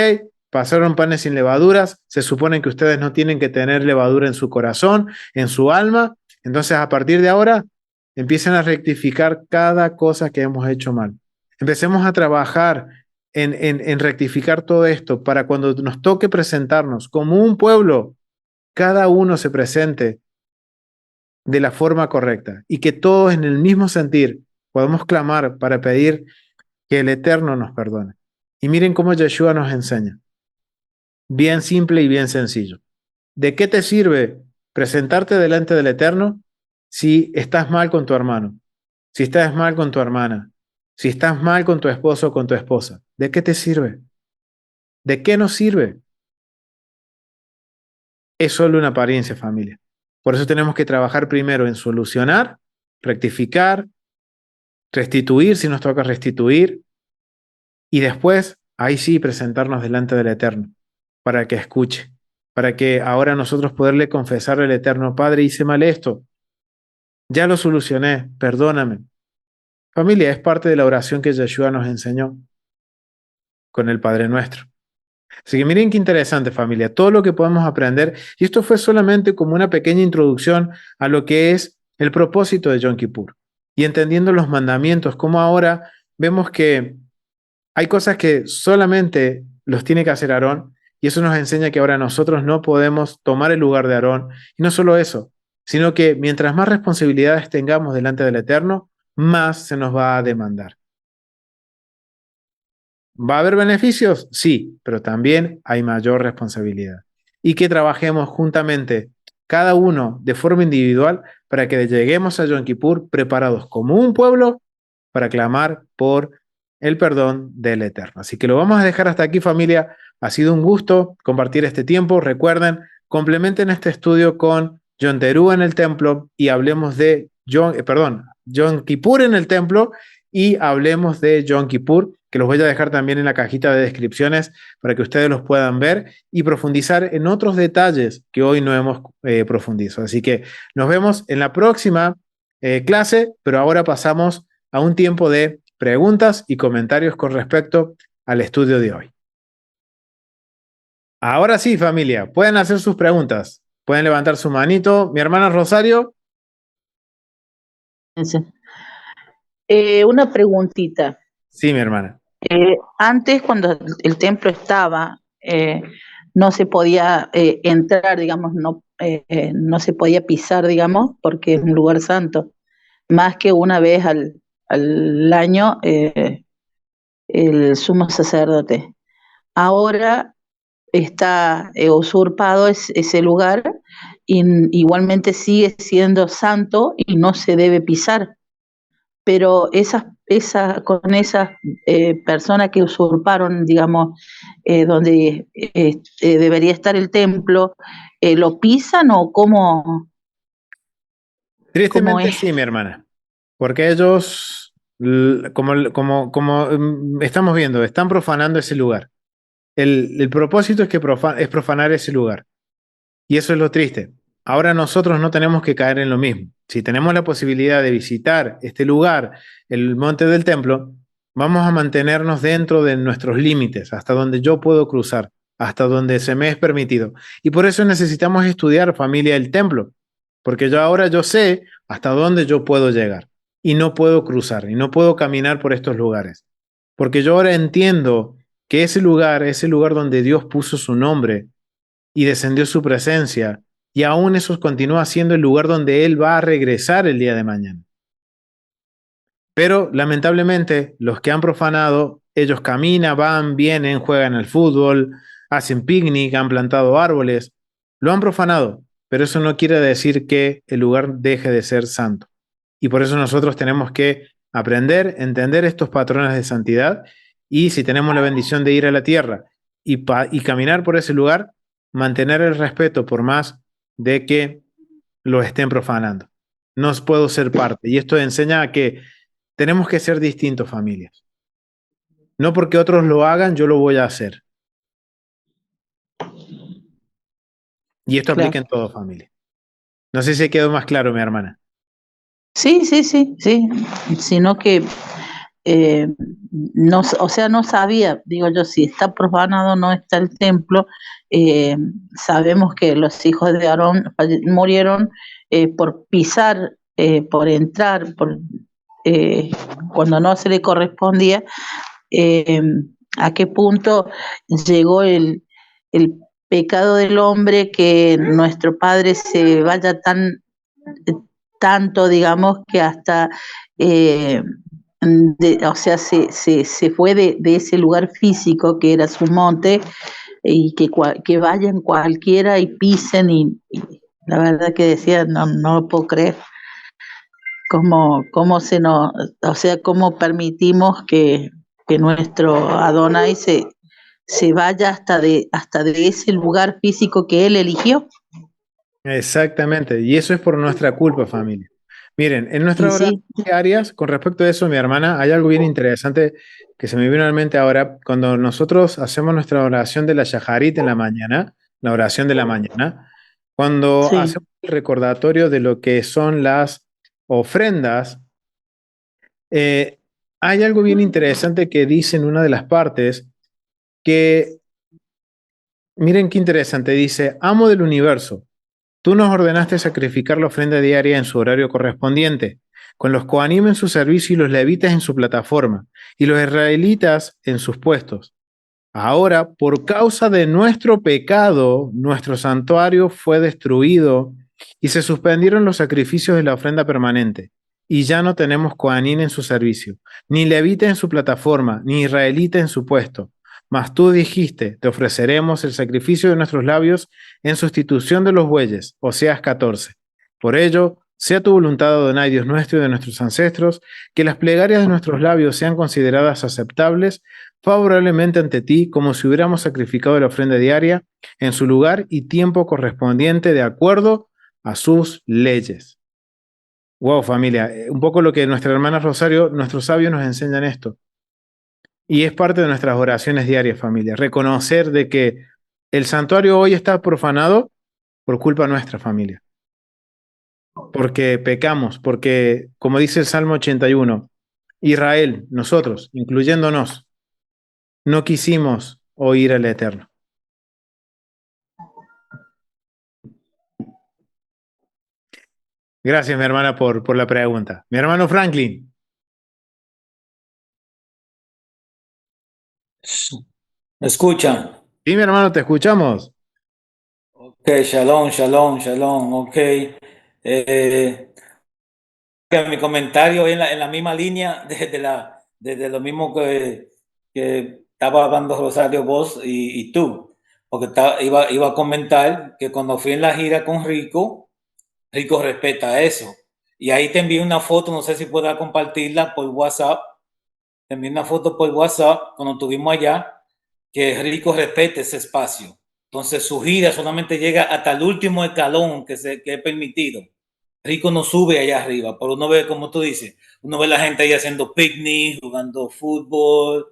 pasaron panes sin levaduras, se supone que ustedes no tienen que tener levadura en su corazón, en su alma, entonces a partir de ahora empiecen a rectificar cada cosa que hemos hecho mal. Empecemos a trabajar en rectificar todo esto para cuando nos toque presentarnos como un pueblo, cada uno se presente de la forma correcta y que todos en el mismo sentir podamos clamar para pedir que el Eterno nos perdone. Y miren cómo Yeshua nos enseña. Bien simple y bien sencillo. ¿De qué te sirve presentarte delante del Eterno si estás mal con tu hermano? Si estás mal con tu hermana, si estás mal con tu esposo o con tu esposa, ¿de qué te sirve? ¿De qué nos sirve? Es solo una apariencia, familia. Por eso tenemos que trabajar primero en solucionar, rectificar, restituir si nos toca restituir, y después, ahí sí, presentarnos delante del Eterno, para que escuche, para que ahora nosotros poderle confesar al Eterno, Padre, hice mal esto, ya lo solucioné, perdóname. Familia, es parte de la oración que Yeshua nos enseñó con el Padre Nuestro. Así que miren qué interesante, familia, todo lo que podemos aprender, y esto fue solamente como una pequeña introducción a lo que es el propósito de Yom Kippur, y entendiendo los mandamientos, como ahora vemos que hay cosas que solamente los tiene que hacer Aarón, y eso nos enseña que ahora nosotros no podemos tomar el lugar de Aarón, y no solo eso, sino que mientras más responsabilidades tengamos delante del Eterno, más se nos va a demandar. ¿Va a haber beneficios? Sí, pero también hay mayor responsabilidad. Y que trabajemos juntamente, cada uno de forma individual, para que lleguemos a Yom Kippur preparados como un pueblo para clamar por el perdón del Eterno. Así que lo vamos a dejar hasta aquí, familia. Ha sido un gusto compartir este tiempo. Recuerden, complementen este estudio con Yom Teruah en el templo y hablemos de Yom Kippur en el templo y hablemos de Yom Kippur, que los voy a dejar también en la cajita de descripciones para que ustedes los puedan ver y profundizar en otros detalles que hoy no hemos profundizado. Así que nos vemos en la próxima clase, pero ahora pasamos a un tiempo de preguntas y comentarios con respecto al estudio de hoy. Ahora sí, familia, pueden hacer sus preguntas. Pueden levantar su manito. Mi hermana Rosario. Una preguntita. Sí, mi hermana. Antes, cuando el templo estaba, no se podía entrar, digamos, no se podía pisar, digamos, porque es un lugar santo. Más que una vez al año, el sumo sacerdote. Ahora está usurpado ese lugar y igualmente sigue siendo santo y no se debe pisar. Pero con esas personas que usurparon, digamos, donde debería estar el templo, lo pisan o cómo Tristemente es? sí, mi hermana, porque ellos, como estamos viendo, están profanando ese lugar. El propósito es que es profanar ese lugar. Y eso es lo triste. Ahora nosotros no tenemos que caer en lo mismo. Si tenemos la posibilidad de visitar este lugar, el monte del templo, vamos a mantenernos dentro de nuestros límites, hasta donde yo puedo cruzar, hasta donde se me es permitido. Y por eso necesitamos estudiar, familia, el templo, porque yo sé hasta dónde yo puedo llegar y no puedo cruzar y no puedo caminar por estos lugares. Porque yo ahora entiendo que ese lugar donde Dios puso su nombre, y descendió su presencia, y aún eso continúa siendo el lugar donde Él va a regresar el día de mañana. Pero lamentablemente los que han profanado, ellos caminan, van, vienen, juegan al fútbol, hacen picnic, han plantado árboles, lo han profanado, pero eso no quiere decir que el lugar deje de ser santo. Y por eso nosotros tenemos que aprender, entender estos patrones de santidad, y si tenemos la bendición de ir a la tierra y caminar por ese lugar, mantener el respeto por más de que lo estén profanando. No puedo ser parte. Y esto enseña a que tenemos que ser distintos, familias. No porque otros lo hagan, yo lo voy a hacer. Y esto Claro. aplica en todo, familia. No sé si quedó más claro, mi hermana. Sí, sí, sí, sí. Sino que no, o sea, no sabía, digo yo, si está profanado o no está el templo. Sabemos que los hijos de Aarón murieron por pisar, por entrar, cuando no se le correspondía. eh, ¿A qué punto llegó el pecado del hombre que nuestro Padre se vaya tanto, digamos, que hasta, o sea, se fue de ese lugar físico que era su monte, y que vayan cualquiera y pisen, y la verdad que decía, no lo puedo creer, cómo o sea, cómo permitimos que nuestro Adonai se vaya hasta de ese lugar físico que él eligió. Exactamente. Y eso es por nuestra culpa, familia. Miren, en Y nuestras oraciones sí, diarias, con respecto a eso, mi hermana, hay algo bien interesante que se me vino a la mente ahora. Cuando nosotros hacemos nuestra oración de la Shaharit en la mañana, la oración de la mañana, cuando sí. hacemos el recordatorio de lo que son las ofrendas, eh, hay algo bien interesante que dice en una de las partes que, miren qué interesante, dice, amo del universo. Tú nos ordenaste sacrificar la ofrenda diaria en su horario correspondiente, con los coanim en su servicio y los levitas en su plataforma, y los israelitas en sus puestos. Ahora, por causa de nuestro pecado, nuestro santuario fue destruido y se suspendieron los sacrificios de la ofrenda permanente. Y ya no tenemos coanim en su servicio, ni levita en su plataforma, ni israelita en su puesto. Mas tú dijiste, te ofreceremos el sacrificio de nuestros labios en sustitución de los bueyes. Oseas 14. Por ello, sea tu voluntad, Adonai, Dios nuestro y de nuestros ancestros, que las plegarias de nuestros labios sean consideradas aceptables favorablemente ante ti, como si hubiéramos sacrificado la ofrenda diaria en su lugar y tiempo correspondiente de acuerdo a sus leyes. Wow, familia, un poco lo que nuestra hermana Rosario, nuestros sabios nos enseñan esto. Y es parte de nuestras oraciones diarias, familia. Reconocer de que el santuario hoy está profanado por culpa nuestra, familia. Porque pecamos, porque, como dice el Salmo 81, Israel, nosotros, incluyéndonos, no quisimos oír al Eterno. Gracias, mi hermana, por la pregunta. Mi hermano Franklin. ¿Me escuchan? Sí, mi hermano, te escuchamos. Ok, shalom, shalom, shalom, ok. Que mi comentario es en la misma línea desde lo mismo que estaba hablando Rosario vos y tú, porque iba a comentar que cuando fui en la gira con Rico, Rico respeta eso. Y ahí te envié una foto, no sé si puedas compartirla por WhatsApp, te envié una foto por WhatsApp cuando estuvimos allá, que Rico respete ese espacio. Entonces su gira solamente llega hasta el último escalón que es permitido. Rico no sube allá arriba, pero uno ve, como tú dices, uno ve la gente ahí haciendo picnic, jugando fútbol,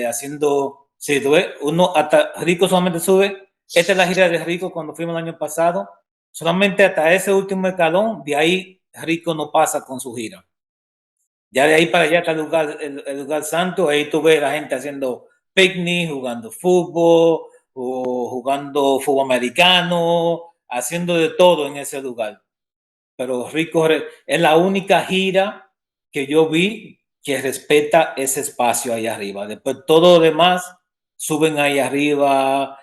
haciendo, sí, tú ves, uno hasta Rico solamente sube. Esta es la gira de Rico cuando fuimos el año pasado, solamente hasta ese último escalón, de ahí Rico no pasa con su gira. Ya de ahí para allá está el lugar santo, ahí tú ves a la gente haciendo picnic, jugando fútbol, o jugando fútbol americano, haciendo de todo en ese lugar. Pero Rico es la única gira que yo vi que respeta ese espacio ahí arriba. Después todo lo demás suben ahí arriba,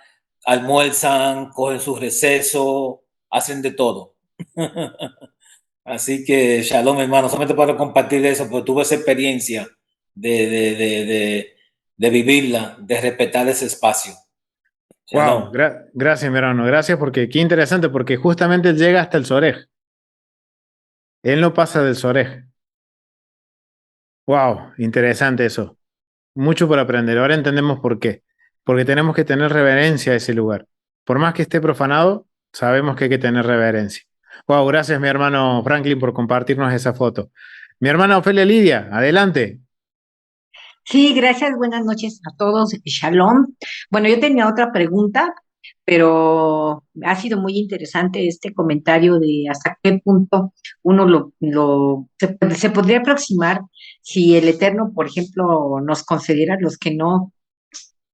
almuerzan, cogen su receso, hacen de todo. Así que shalom, hermano, solamente para compartir eso, porque tuve esa experiencia de, de, de, de, de vivirla, de respetar ese espacio. Wow, Shalom. gracias, mi hermano, gracias porque qué interesante, porque justamente él llega hasta el Sorej. Él no pasa del Sorej. Wow, interesante eso. Mucho por aprender. Ahora entendemos por qué. Porque tenemos que tener reverencia a ese lugar. Por más que esté profanado, sabemos que hay que tener reverencia. Wow, gracias, mi hermano Franklin, por compartirnos esa foto. Mi hermana Ofelia Lidia, adelante. Sí, gracias, buenas noches a todos, Shalom. Bueno, yo tenía otra pregunta, pero ha sido muy interesante este comentario de hasta qué punto uno se podría aproximar si el Eterno, por ejemplo, nos concediera los que no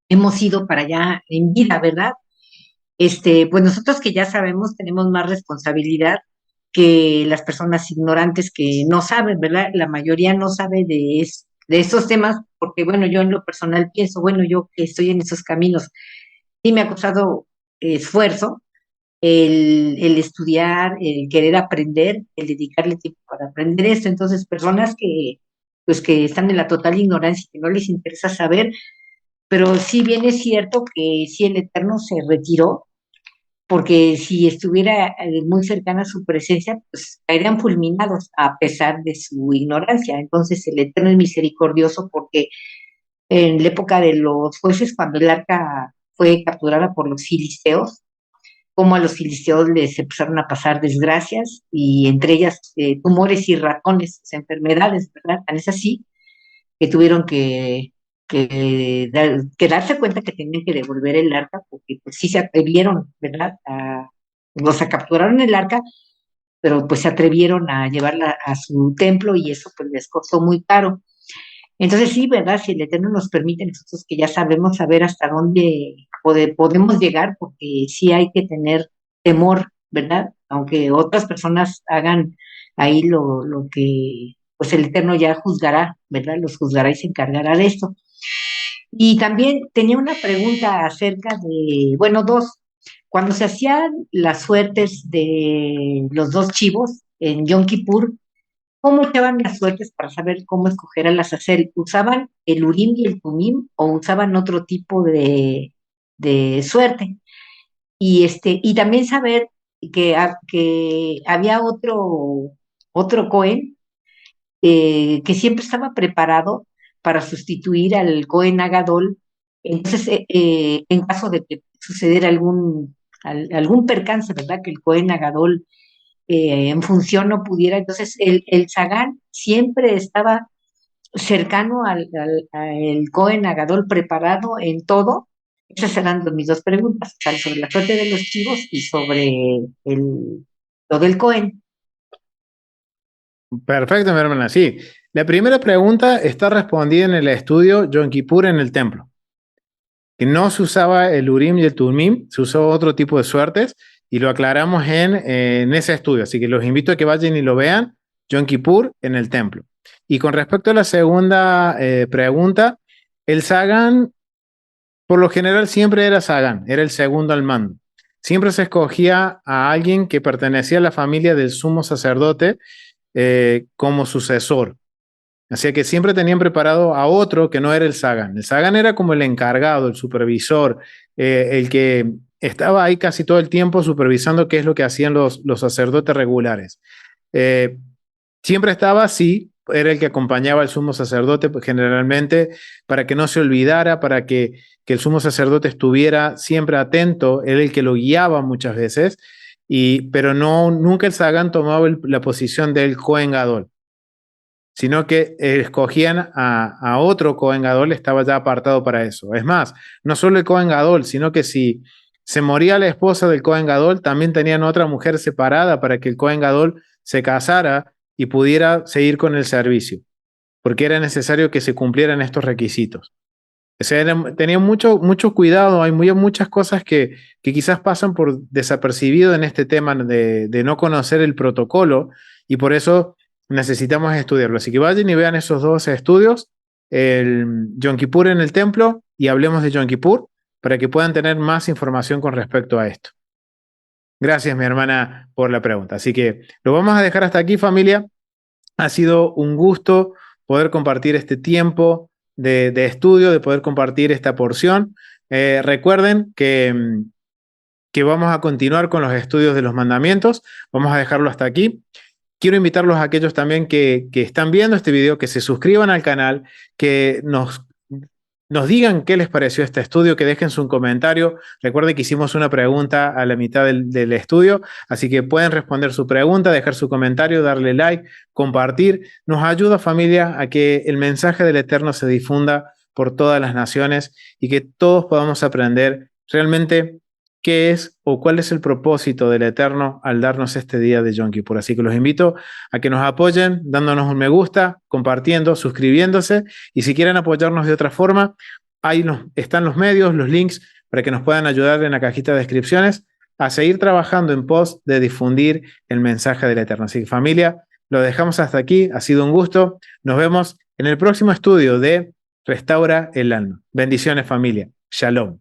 hemos ido para allá en vida, ¿verdad? Pues nosotros que ya sabemos tenemos más responsabilidad que las personas ignorantes que no saben, ¿verdad? La mayoría no sabe de esos temas, porque bueno, yo en lo personal pienso, bueno, yo que estoy en esos caminos, sí me ha costado esfuerzo el estudiar, el querer aprender, el dedicarle tiempo para aprender esto. Entonces, personas pues que están en la total ignorancia y que no les interesa saber, pero sí bien es cierto que sí el Eterno se retiró porque si estuviera muy cercana a su presencia, pues caerían fulminados a pesar de su ignorancia. Entonces el Eterno es misericordioso porque en la época de los jueces, cuando el arca fue capturada por los filisteos, como a los filisteos les empezaron a pasar desgracias y entre ellas tumores y ratones, enfermedades, ¿verdad? Tan es así que tuvieron que darse cuenta que tenían que devolver el arca, porque pues sí se atrevieron, ¿verdad? Capturaron el arca, pero pues se atrevieron a llevarla a su templo y eso pues les costó muy caro. Entonces sí, ¿verdad? Si el Eterno nos permite, nosotros que ya sabemos saber hasta dónde podemos llegar, porque sí hay que tener temor, ¿verdad? Aunque otras personas hagan ahí lo que, pues el Eterno ya juzgará, ¿verdad? Los juzgará y se encargará de esto. Y también tenía una pregunta acerca de, bueno, dos, cuando se hacían las suertes de los dos chivos en Yom Kippur, ¿cómo echaban las suertes para saber cómo escoger a las hacer? ¿Usaban el Urim y el Tumim o usaban otro tipo de suerte? Y también saber que había otro Cohen que siempre estaba preparado para sustituir al Cohen Agadol. Entonces, en caso de que sucediera algún percance, ¿verdad? Que el Cohen Agadol en función no pudiera, entonces el Zagán siempre estaba cercano al Cohen Agadol preparado en todo. Esas eran mis dos preguntas, sobre la suerte de los chivos y sobre lo del Cohen. Perfecto, mi hermana. Sí, la primera pregunta está respondida en el estudio Yom Kippur en el templo. Que no se usaba el Urim y el Tumim, se usó otro tipo de suertes y lo aclaramos en ese estudio. Así que los invito a que vayan y lo vean, Yom Kippur en el templo. Y con respecto a la segunda pregunta, el Sagán, por lo general, siempre era Sagán, era el segundo al mando. Siempre se escogía a alguien que pertenecía a la familia del sumo sacerdote como sucesor. Así que siempre tenían preparado a otro que no era el Sagan. El Sagan era como el encargado, el supervisor, el que estaba ahí casi todo el tiempo supervisando qué es lo que hacían los sacerdotes regulares. Siempre estaba así, era el que acompañaba al sumo sacerdote, pues, generalmente, para que no se olvidara, para que el sumo sacerdote estuviera siempre atento, era el que lo guiaba muchas veces, pero nunca el Sagán tomaba la posición del Cohen Gadol, sino que escogían a otro Cohen Gadol, estaba ya apartado para eso. Es más, no solo el Cohen Gadol, sino que si se moría la esposa del Cohen Gadol, también tenían otra mujer separada para que el Cohen Gadol se casara y pudiera seguir con el servicio, porque era necesario que se cumplieran estos requisitos. O sea, tenían mucho cuidado, hay muchas cosas que quizás pasan por desapercibido en este tema de no conocer el protocolo, y por eso necesitamos estudiarlo. Así que vayan y vean esos dos estudios, el Yom Kippur en el templo y hablemos de Yom Kippur, para que puedan tener más información con respecto a esto. Gracias, mi hermana, por la pregunta. Así que lo vamos a dejar hasta aquí, familia. Ha sido un gusto poder compartir este tiempo de estudio, de poder compartir esta porción. Recuerden que vamos a continuar con los estudios de los mandamientos. Vamos a dejarlo hasta aquí. Quiero invitarlos a aquellos también que están viendo este video, que se suscriban al canal, que nos digan qué les pareció este estudio, que dejen su comentario. Recuerden que hicimos una pregunta a la mitad del estudio, así que pueden responder su pregunta, dejar su comentario, darle like, compartir. Nos ayuda, familia, a que el mensaje del Eterno se difunda por todas las naciones y que todos podamos aprender realmente qué es o cuál es el propósito del Eterno al darnos este día de Yom Kippur. Así que los invito a que nos apoyen dándonos un me gusta, compartiendo, suscribiéndose, y si quieren apoyarnos de otra forma, ahí están los medios, los links para que nos puedan ayudar en la cajita de descripciones a seguir trabajando en pos de difundir el mensaje del Eterno. Así que, familia, lo dejamos hasta aquí. Ha sido un gusto. Nos vemos en el próximo estudio de Restaura el Alma. Bendiciones, familia. Shalom.